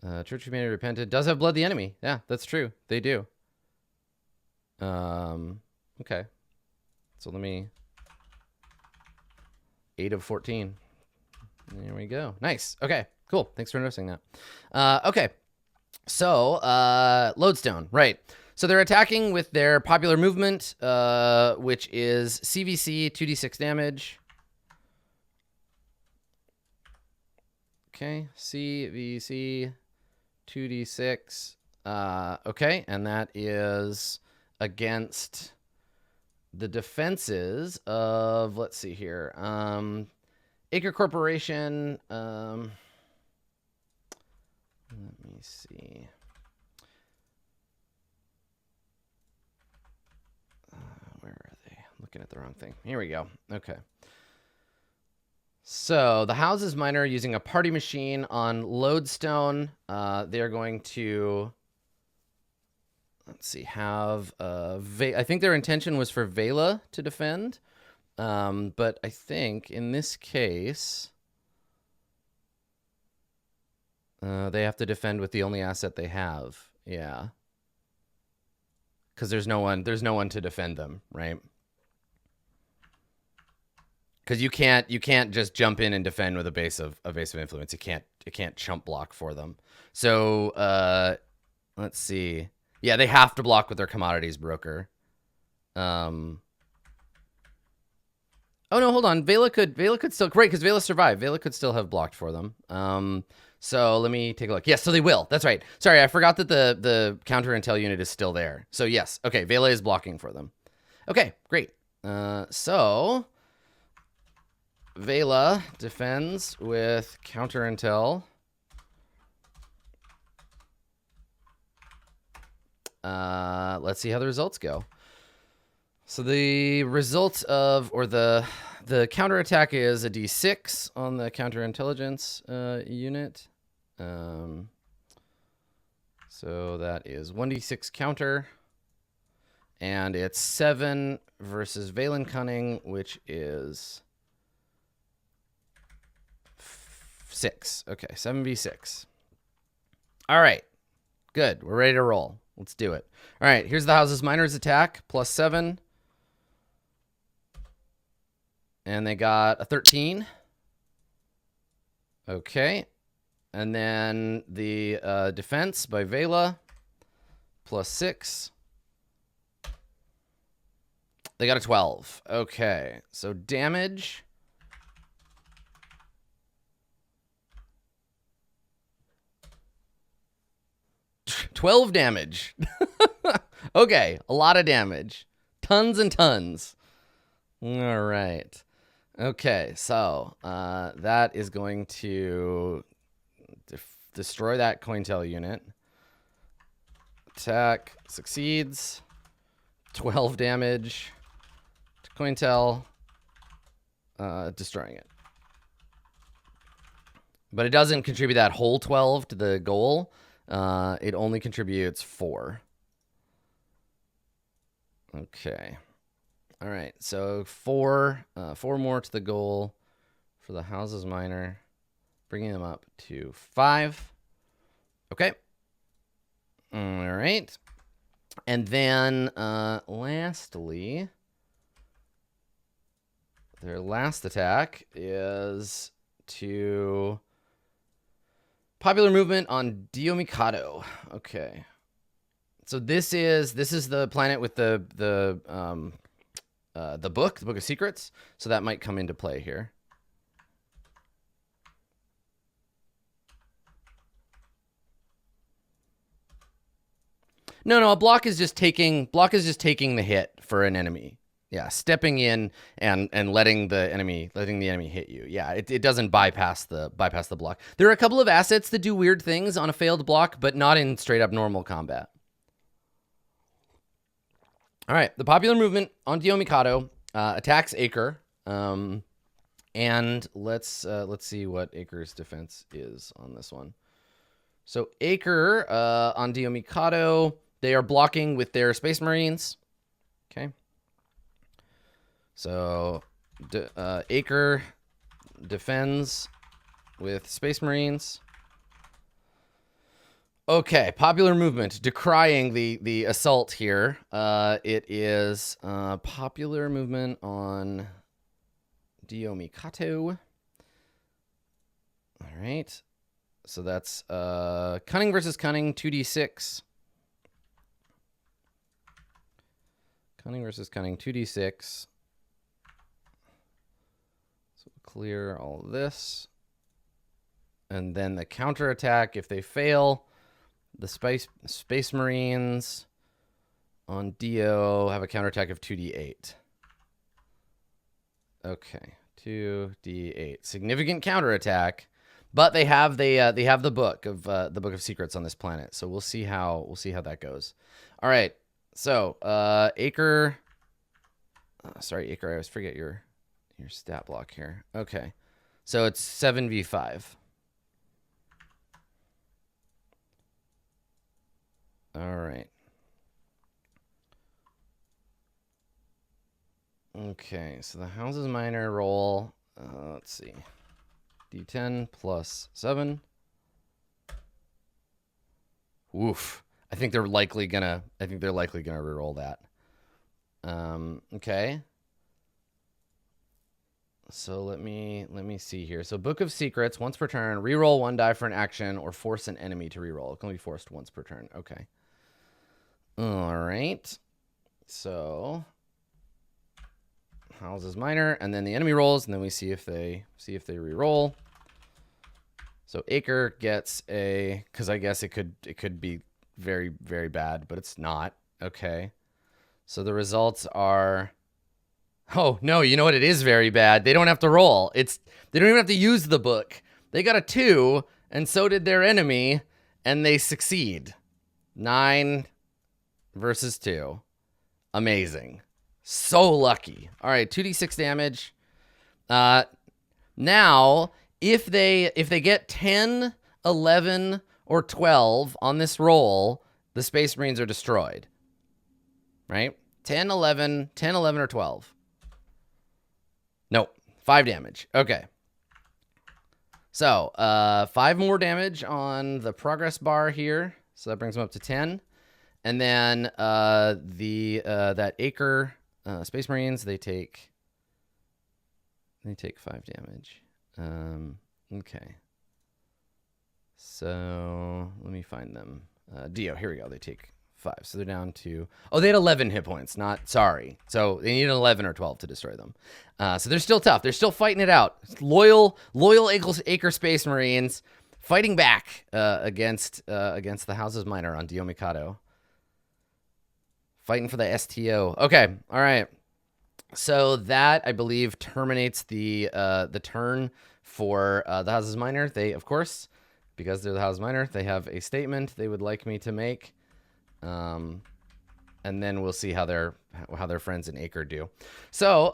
A: Church of Humanity Repented does have Blood the Enemy. Yeah, that's true. They do. Okay. So let me... 8 of 14. There we go. Nice. Okay, cool. Thanks for noticing that. Okay. So, Lodestone, right. So they're attacking with their popular movement, which is CVC, 2d6 damage. Okay, CVC, 2d6. Okay, and that is against the defenses of, let's see here, Acre Corporation. Let me see. Where are they? I'm looking at the wrong thing. Here we go. Okay. So the houses minor are using a party machine on Lodestone. They're going to, let's see, have I think their intention was for Vela to defend. But I think in this case, they have to defend with the only asset they have. Yeah. Because there's no one to defend them, right? Because you can't just jump in and defend with a base of influence. It can't chump block for them. So let's see. Yeah, they have to block with their commodities broker. Oh no, hold on. Vela could still, great, because Vela survived. Vela could still have blocked for them. So let me take a look. Yes, so they will. That's right. Sorry, I forgot that the counter intel unit is still there. So yes, okay, Vela is blocking for them. Okay, great. So Vela defends with counter intel. Let's see how the results go. So the result of, or the counterattack is a D6 on the counterintelligence unit. So that is 1d6 counter. And it's 7 versus Valen Cunning, which is 6. Okay, 7v6. All right, good. We're ready to roll. Let's do it. All right, here's the House's Miners attack, +7. And they got a 13. Okay. And then the defense by Vela, +6. They got a 12. Okay. So damage. $12 damage. Okay. A lot of damage. Tons and tons. All right. Okay. So that is going to destroy that Cointel unit. Attack succeeds. 12 damage to Cointel. Destroying it. But it doesn't contribute that whole 12 to the goal. It only contributes 4. Okay. All right. So 4 more to the goal for the House's Miner, bringing them up to 5. Okay. All right. And then lastly, their last attack is to popular movement on Dio Mikado. Okay. So this is the planet with the book of secrets. So that might come into play here. No, a block is just taking the hit for an enemy. Yeah, stepping in and letting the enemy hit you. Yeah, it doesn't bypass the block. There are a couple of assets that do weird things on a failed block, but not in straight up normal combat. All right, the popular movement on Dio Mikado attacks Acre, and let's see what Acre's defense is on this one. So Acre on Dio Mikado, they are blocking with their Space Marines. Okay. So Acre defends with Space Marines. Okay, popular movement decrying the assault here. It is popular movement on Dio Mikado. All right. So that's cunning versus cunning, 2d6. Cunning versus cunning, 2d6. So we'll clear all of this. And then the counterattack, if they fail, the Space Marines on Dio have a counterattack of 2d8. Okay, 2d8. Significant counterattack. But they have the book of secrets on this planet, so we'll see how that goes. All right, so Acre. Sorry, Acre. I always forget your stat block here. Okay, so it's 7v5. All right. Okay, so the House's Miner roll. Let's see. D10 plus 7. Oof. I think they're likely gonna reroll that. Okay. So let me see here. So Book of Secrets, once per turn, reroll 1 die for an action or force an enemy to reroll. It can be forced once per turn. Okay. All right. So House's Miner, and then the enemy rolls, and then we see if they reroll. So Acre gets a, because I guess it could be very, very bad, but it's not. Okay. So the results are Oh, no, you know what? It is very bad. They don't have to roll. They don't even have to use the book. They got a 2, and so did their enemy, and they succeed. 9 versus 2. Amazing. So lucky. All right, 2d6 damage. Now, if they get 10, 11, or 12 on this roll, the Space Marines are destroyed. Right? 10, 11, or 12. Nope. 5 damage. Okay. So, 5 more damage on the progress bar here. So that brings them up to 10. And then that Acre Space Marines, they take 5 damage. Okay. So let me find them. Dio, here we go. They take 5. So they're down to... Oh, they had 11 hit points. Sorry. So they need an 11 or 12 to destroy them. So they're still tough. They're still fighting it out. Loyal Acre Space Marines fighting back against the Houses Minor on Dio Mikado. Fighting for the STO. Okay. All right. So that, I believe, terminates the turn for the Houses Minor. They, of course, because they're the Houses Minor, they have a statement they would like me to make. And then we'll see how their friends in Acre do. So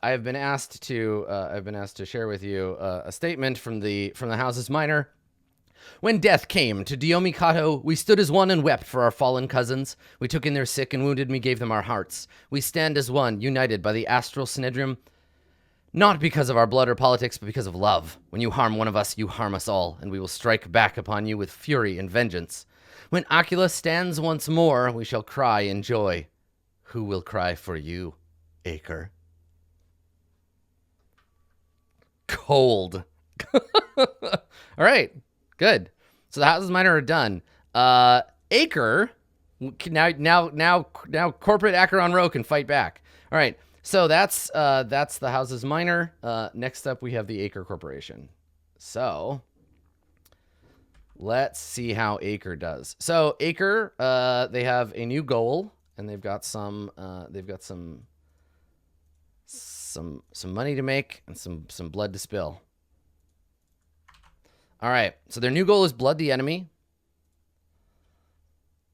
A: I've been asked to share with you a statement from the Houses Minor. When death came to Dio Mikado, we stood as one and wept for our fallen cousins. We took in their sick and wounded, and we gave them our hearts. We stand as one, united by the astral synedrium, not because of our blood or politics, but because of love. When you harm one of us, you harm us all, and we will strike back upon you with fury and vengeance. When Ocula stands once more, we shall cry in joy. Who will cry for you, Acre? Cold. All right. Good. So the Houses Minor are done. Acre, now corporate Acheron Row can fight back. All right. So that's the Houses Minor. Next up, we have the Acre Corporation. So let's see how Acre does. So Acre, they have a new goal, and they've got some money to make and some blood to spill. All right, so their new goal is blood the enemy.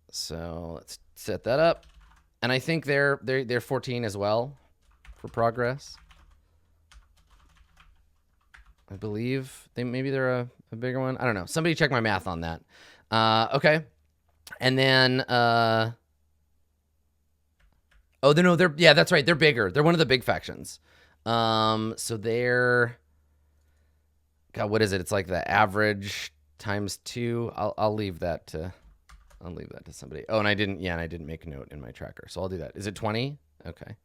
A: So let's set that up, and I think they're 14 as well for progress. I believe they're a bigger one. I don't know. Somebody check my math on that. Okay, and then oh no, that's right. They're bigger. They're one of the big factions. So they're... God, what is it? It's like the average times 2. I'll leave that to somebody. Oh, and I didn't make a note in my tracker, so I'll do that. Is it 20? Okay.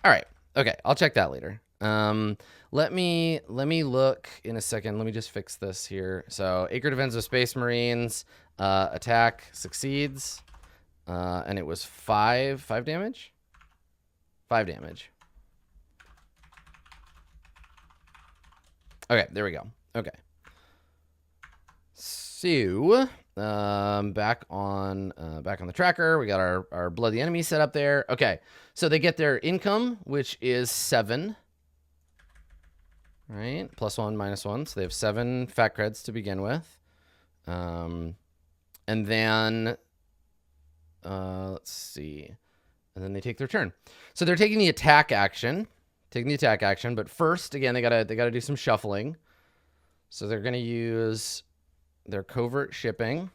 A: All right. Okay, I'll check that later. Let me look in a second. Let me just fix this here. So Acre defends with Space Marines. Attack succeeds. And it was 5 damage? 5 damage. Okay, there we go. Okay. So, back on the tracker, we got our blood the enemy set up there. Okay, so they get their income, which is 7. Right, +1, -1. So they have 7 fat creds to begin with. And then, let's see. And then they take their turn. So they're taking the attack action. But first, again, they gotta do some shuffling. So they're gonna use their covert shipping.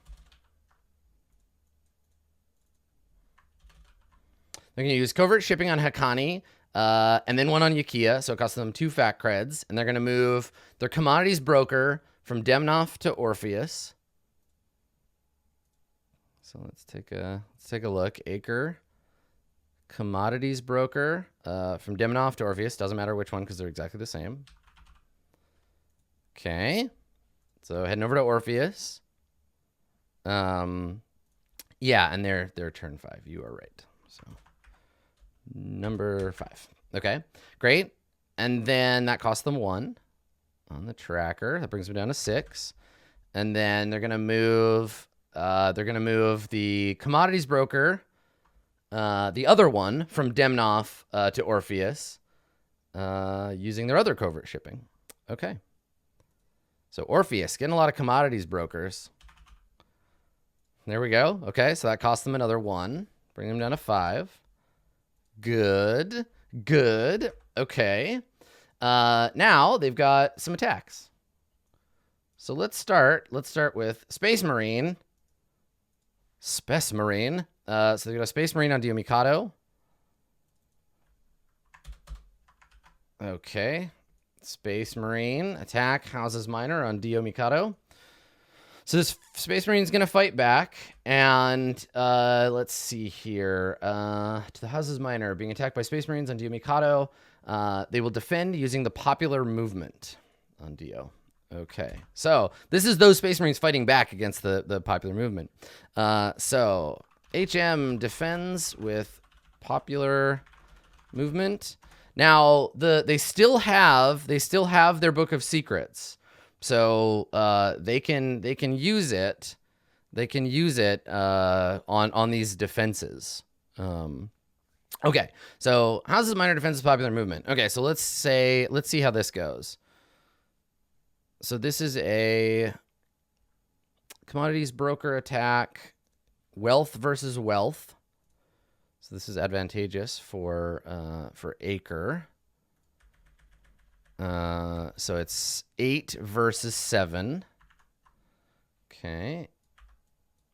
A: They're gonna use covert shipping on Hakani, and then one on Yakia. So it costs them 2 fat creds, and they're gonna move their commodities broker from Demnoth to Orpheus. So let's take a look. Acre. Commodities broker from Demnoth to Orpheus. Doesn't matter which one because they're exactly the same. Okay. So heading over to Orpheus. Yeah, and they're turn 5. You are right. So number 5. Okay, great. And then that costs them 1 on the tracker. That brings them down to 6. And then they're gonna move the commodities broker the other one from Demnoth to Orpheus using their other covert shipping. Okay. So Orpheus, getting a lot of commodities brokers. There we go. Okay, so that cost them another 1. Bring them down to 5. Good. Good. Okay. Now they've got some attacks. So let's start with Space Marine. Space Marine. So they've got a Space Marine on Dio Mikado. Okay. Space Marine. Attack Houses Minor on Dio Mikado. So this Space Marine is going to fight back. And let's see here. To the Houses Minor. Being attacked by Space Marines on Dio Mikado. They will defend using the popular movement on Dio. Okay, so this is those Space Marines fighting back against the popular movement. So HM defends with popular movement. Now they still have their Book of Secrets, so they can use it. They can use it on these defenses. Okay, so how's minor defenses popular movement? Okay, so let's see how this goes. So this is a commodities broker attack, wealth versus wealth. So this is advantageous for Acre. So it's 8 versus 7. Okay.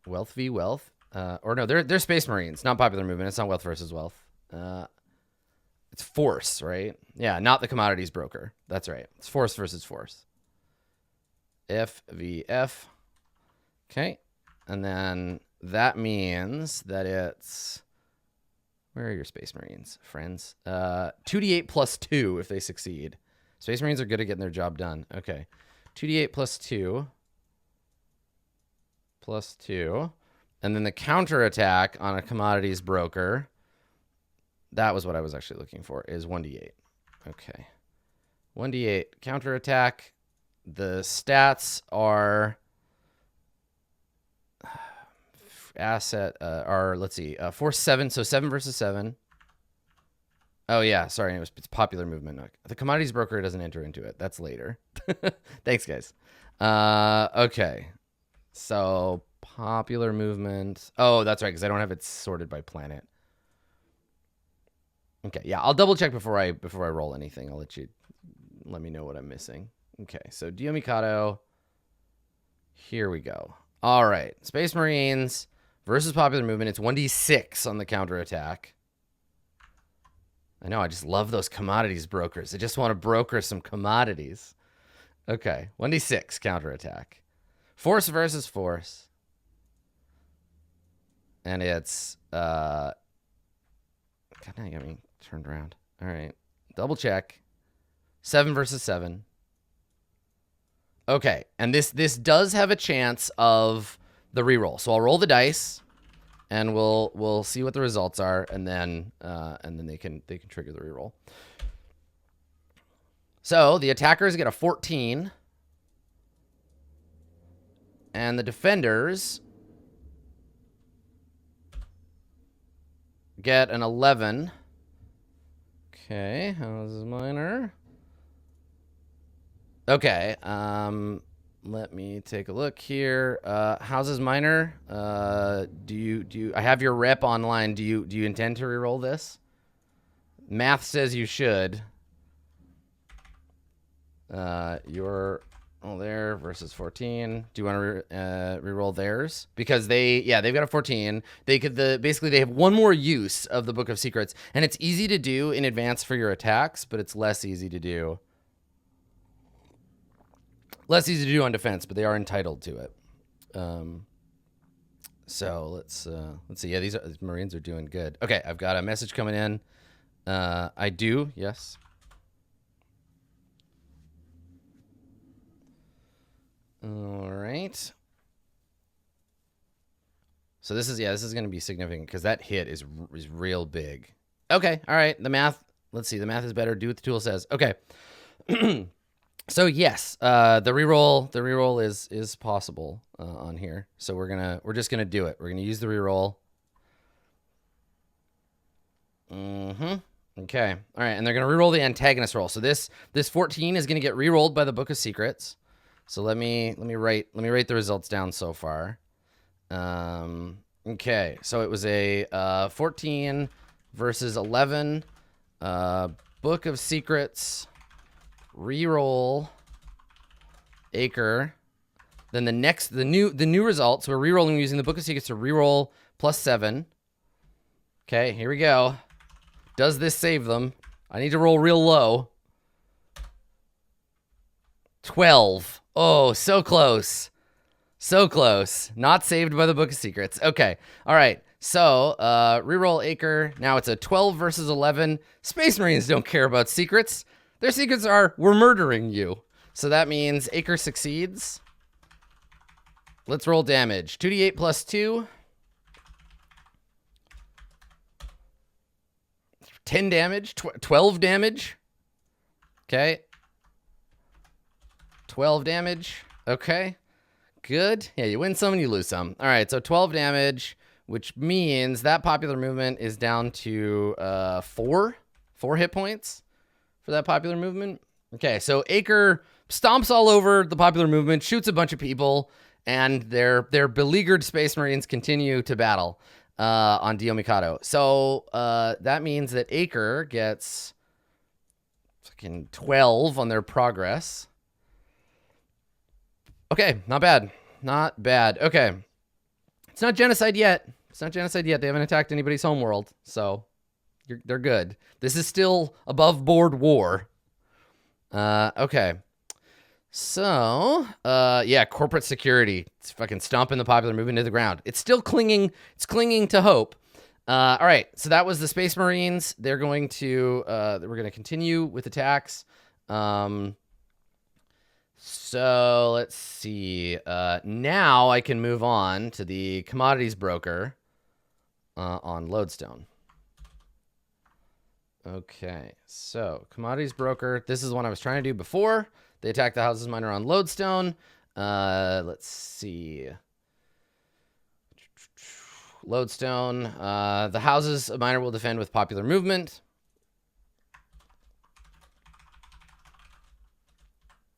A: Wealth v wealth. Or no, they're Space Marines, not popular movement. It's not wealth versus wealth. It's force, right? Yeah, not the commodities broker. That's right. It's force versus force. F v F. Okay. And then that means that it's... Where are your Space Marines, friends? 2d8 plus 2 if they succeed. Space Marines are good at getting their job done. Okay. 2d8 plus 2. Plus 2. And then the counterattack on a commodities broker, that was what I was actually looking for, is 1d8. Okay. 1d8 counterattack. The stats are asset are, let's see, force 7, so 7 versus 7. Oh yeah, sorry, it's popular movement. The commodities broker doesn't enter into it. That's later. Thanks, guys. Okay. So popular movement. Oh, that's right, because I don't have it sorted by planet. Okay, yeah, I'll double check before I roll anything. I'll let me know what I'm missing. Okay, so Dio Mikado. Here we go. All right, Space Marines versus popular movement. It's 1d6 on the counterattack. I know, I just love those commodities brokers. I just want to broker some commodities. Okay, 1d6 counterattack. Force versus force. And it's, God, now you got me turned around. All right, double check. 7 versus 7. Okay, and this does have a chance of the reroll. So I'll roll the dice, and we'll see what the results are, and then they can trigger the reroll. So the attackers get a 14, and the defenders get an 11. Okay, how's minor? Okay, let me take a look here. Houses Minor, do you I have your rep online. Do you intend to reroll this? Math says you should. Your there versus 14. Do you want to reroll theirs? Because they've got a 14. They could basically they have one more use of the Book of Secrets, and it's easy to do in advance for your attacks, but it's less easy to do. Less easy to do on defense, but they are entitled to it. So let's see. Yeah, these Marines are doing good. Okay, I've got a message coming in. I do, yes. All right. So this is going to be significant because that hit is real big. Okay, all right. The math. Let's see. The math is better. Do what the tool says. Okay. So yes, the reroll is possible on here. So we're just gonna do it. We're gonna use the reroll. Okay. All right, and they're going to reroll the antagonist roll. So this 14 is going to get rerolled by the Book of Secrets. So let me write the results down so far. Okay. So it was a 14 versus 11. Book of Secrets reroll Acre. Then the new results, we're rerolling using the Book of Secrets to reroll +7. Okay, here we go. Does this save them? I need to roll real low. 12. Oh, so close. So close. Not saved by the Book of Secrets. Okay. All right. So, reroll Acre. Now it's a 12 versus 11. Space Marines don't care about secrets. Their secrets are, we're murdering you. So that means Acre succeeds. Let's roll damage. 2d8 plus 2. 10 damage. 12 damage. Okay. 12 damage. Okay. Good. Yeah, you win some and you lose some. All right, so 12 damage, which means that popular movement is down to 4 hit points for that popular movement. Okay, so Acre stomps all over the popular movement, shoots a bunch of people, and their beleaguered Space Marines continue to battle on Dio Mikado. So that means that Acre gets fucking 12 on their progress. Okay, not bad. Not bad. Okay. It's not genocide yet. It's not genocide yet. They haven't attacked anybody's homeworld, so they're good. This is still above board war. Okay. So, yeah, corporate security. It's fucking stomping the popular movement to the ground. It's still clinging. It's clinging to hope. All right. So that was the Space Marines. They're going to, we're going to continue with attacks. So let's see. Now I can move on to the commodities broker on Lodestone. Okay, so commodities broker. This is one I was trying to do before. They attack the houses miner on Lodestone. Let's see. Lodestone. The houses miner will defend with popular movement.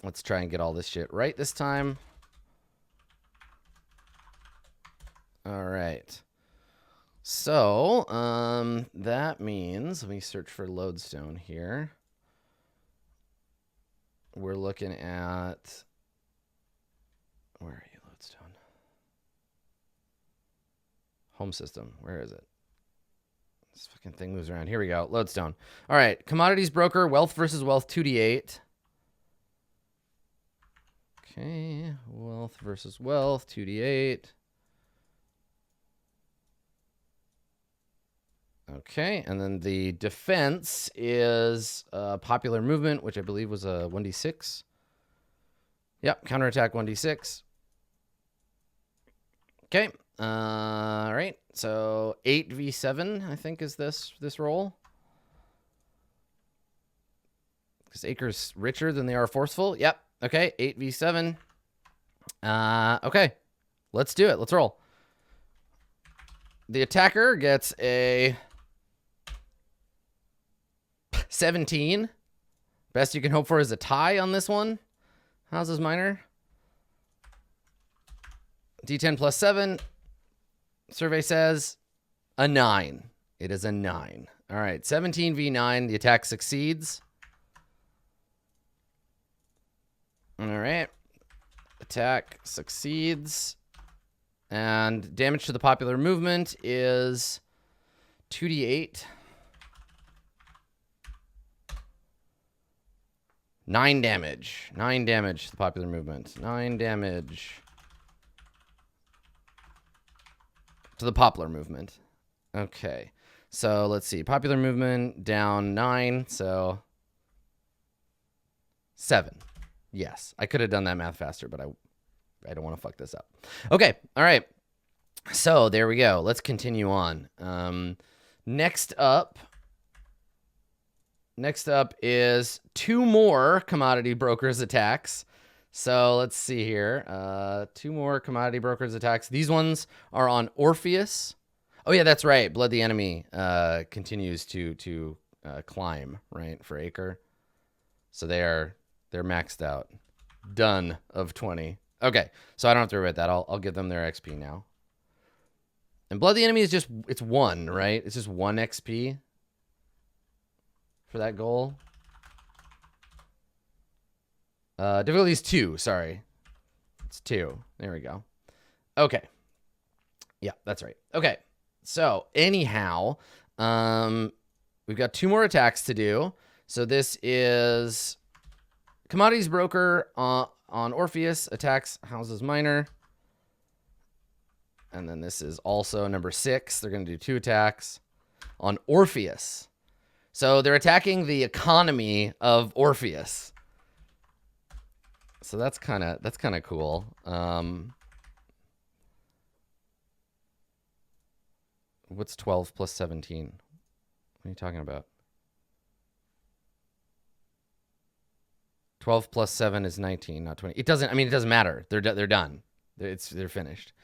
A: Let's try and get all this shit right this time. All right. So, that means, let me search for Lodestone here. We're looking at, where are you, Lodestone? Home system, where is it? This fucking thing moves around. Here we go, Lodestone. All right, commodities broker, wealth versus wealth, 2d8. Okay, wealth versus wealth, 2d8. Okay, and then the defense is popular movement, which I believe was a 1d6. Yep, counterattack 1d6. Okay, all right, so 8v7, I think, is this roll. Because Acre's richer than they are forceful. Yep. Okay, 8v7. Okay, let's do it. Let's roll. The attacker gets a 17. Best you can hope for is a tie on this one. Houses miner. D10 plus 7. Survey says a 9. It is a 9. All right, 17v9. The attack succeeds. All right. Attack succeeds. And damage to the popular movement is 2d8. 9 damage. 9 damage to the popular movement. 9 damage to the popular movement. Okay. So let's see. Popular movement down 9. So 7. Yes, I could have done that math faster, but I don't want to fuck this up. Okay, all right. So there we go. Let's continue on. Next up is 2 more commodity brokers attacks. So let's see here. 2 more commodity brokers attacks. These ones are on Orpheus. Oh yeah, that's right. Blood the Enemy continues to climb, right, for Acre. So they're maxed out. Done of 20. Okay, so I don't have to worry about that. I'll give them their XP now. And Blood the Enemy is just, it's 1, right? It's just 1 XP for that goal. Difficulty is 2, sorry. It's 2. There we go. Okay. Yeah, that's right. Okay. So, anyhow, we've got 2 more attacks to do. So this is Commodities Broker on Orpheus, attacks Houses Minor. And then this is also number 6. They're going to do 2 attacks on Orpheus. So they're attacking the economy of Orpheus. So that's kind of cool. What's 12 plus 17? What are you talking about? 12 plus 7 is 19, not 20. It doesn't matter. They're done. They're finished.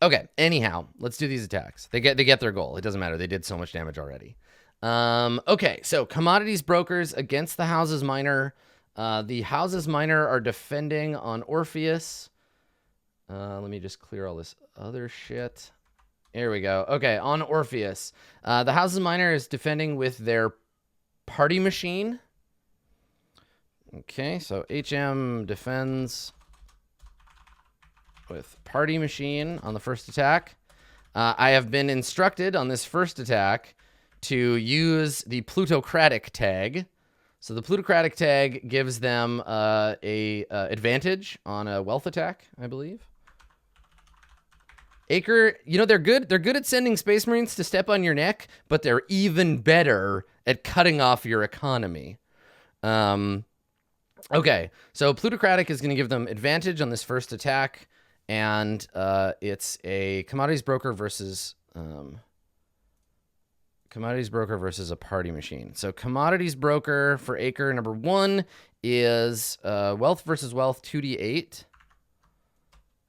A: Okay, anyhow, let's do these attacks. They get their goal. It doesn't matter. They did so much damage already. Okay, so Commodities Brokers against the Houses Minor. The Houses Minor are defending on Orpheus. Let me just clear all this other shit. Here we go. Okay, on Orpheus. The Houses Minor is defending with their Party Machine. Okay, so HM defends with Party Machine on the first attack. I have been instructed on this first attack to use the Plutocratic tag. So the Plutocratic tag gives them a advantage on a wealth attack, I believe. Acre, you know, they're good at sending Space Marines to step on your neck, but they're even better at cutting off your economy. Okay, so Plutocratic is going to give them advantage on this first attack. And it's a Commodities Broker versus a Party Machine. So Commodities Broker for Acre number 1 is Wealth versus Wealth 2d8.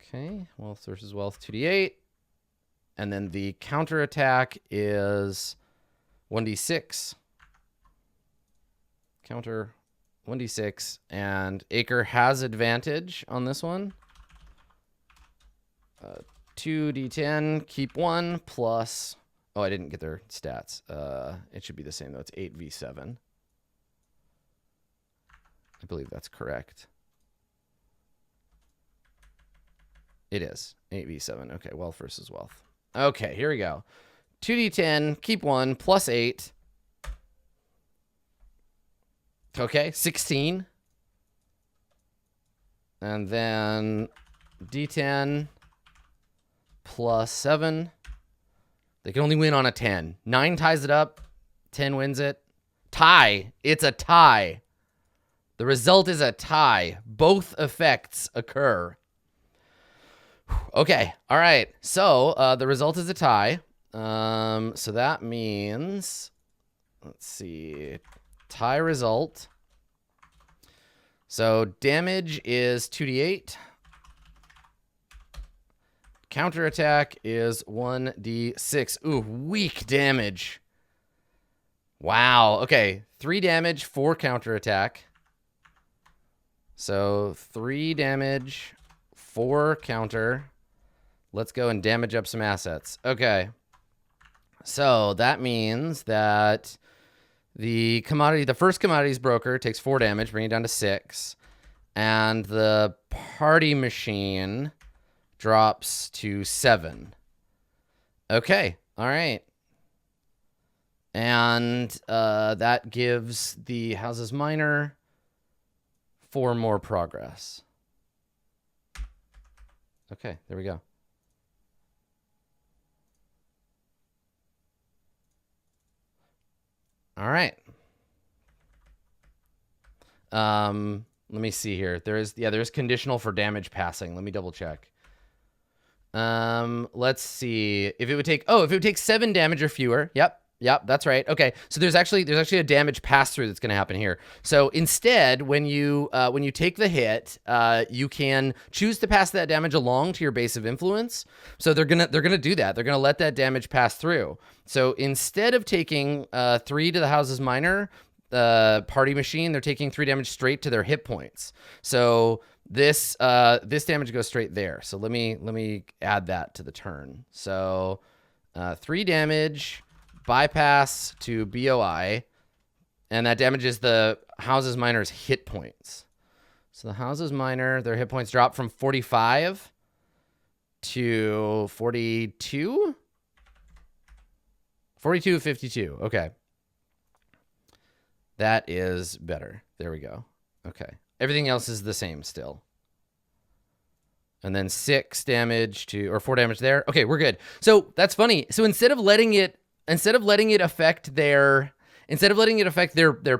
A: Okay, Wealth versus Wealth 2d8. And then the counter attack is 1d6. Counter 1d6. And Acre has advantage on this one. 2d10, keep 1, plus... Oh, I didn't get their stats. It should be the same, though. It's 8v7. I believe that's correct. It is. 8v7. Okay, Wealth versus Wealth. Okay, here we go. 2d10, keep 1, plus 8. Okay, 16. And then d10... plus 7. They can only win on a 10. 9 ties it up. 10 wins it. Tie. It's a tie. The result is a tie. Both effects occur. Okay. All right. So the result is a tie. So that means, let's see, tie result. So damage is 2d8. Counterattack is 1d6. Ooh, weak damage. Wow. Okay. 3 damage, 4 counterattack. So 3 damage, 4 counter. Let's go and damage up some assets. Okay. So that means that the first Commodities Broker takes 4 damage, bringing it down to 6. And the Party Machine drops to 7. Okay. All right. And that gives the Houses Minor 4 more progress. Okay, there we go. All right. Let me see here. There's conditional for damage passing. Let me double check. Let's see if it would take 7 damage or fewer. Yep. Yep, that's right. Okay, so there's actually a damage pass through that's going to happen here. So instead, when you take the hit, you can choose to pass that damage along to your base of influence. So they're gonna do that. They're gonna let that damage pass through. So instead of taking 3 to the house's minor, party machine, they're taking 3 damage straight to their hit points. So this damage goes straight there. So let me add that to the turn. So 3 damage. Bypass to BOI, and that damages the house's minor's hit points. So the house's minor, their hit points drop from 45 to 42? 42, 52. Okay. That is better. There we go. Okay. Everything else is the same still. And then 6 damage to, or 4 damage there. Okay, we're good. So that's funny. So instead of letting it affect their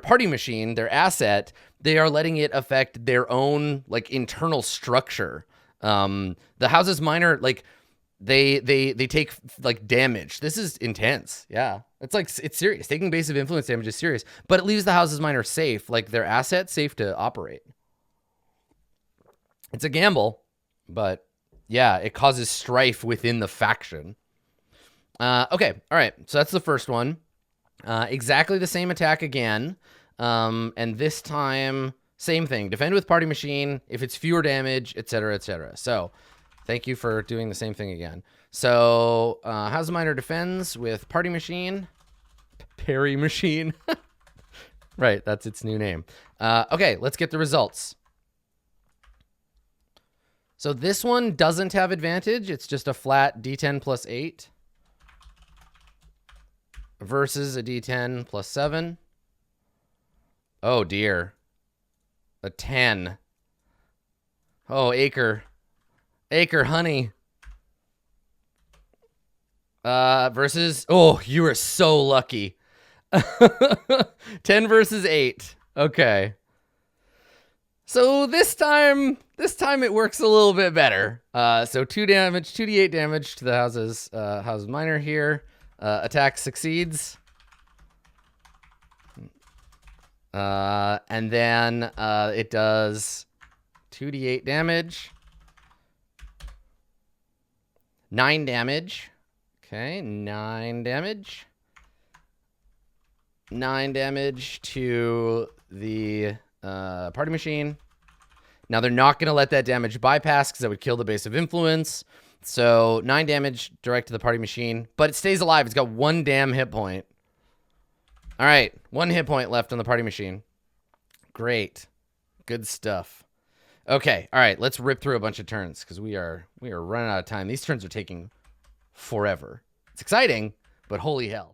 A: party machine, their asset, they are letting it affect their own like internal structure. The house's minor, like they take like damage. This is intense. Yeah. It's serious. Taking base of influence damage is serious, but it leaves the house's minor safe, like their asset safe to operate. It's a gamble, but yeah, it causes strife within the faction. Okay, all right, so that's the first one. Exactly the same attack again, and this time, same thing. Defend with party machine, if it's fewer damage, etc., etc. So, thank you for doing the same thing again. So, House Minor defends with party machine. Parry machine. Right, that's its new name. Okay, let's get the results. So this one doesn't have advantage. It's just a flat D10 plus 8. Versus a D10 plus 7. Oh, dear. A 10. Oh, Acre. Acre, honey. Versus... Oh, you are so lucky. 10 versus 8. Okay. So this time it works a little bit better. So 2 damage, 2d8 damage to the house's minor here. Attack succeeds. And then it does 2d8 damage. 9 damage. Okay, 9 damage. 9 damage to the party machine. Now they're not going to let that damage bypass because that would kill the base of influence. So 9 damage direct to the party machine, but it stays alive. It's got 1 damn hit point. All right, 1 hit point left on the party machine. Great, good stuff. Okay, all right, let's rip through a bunch of turns because we are running out of time. These turns are taking forever. It's exciting, but holy hell.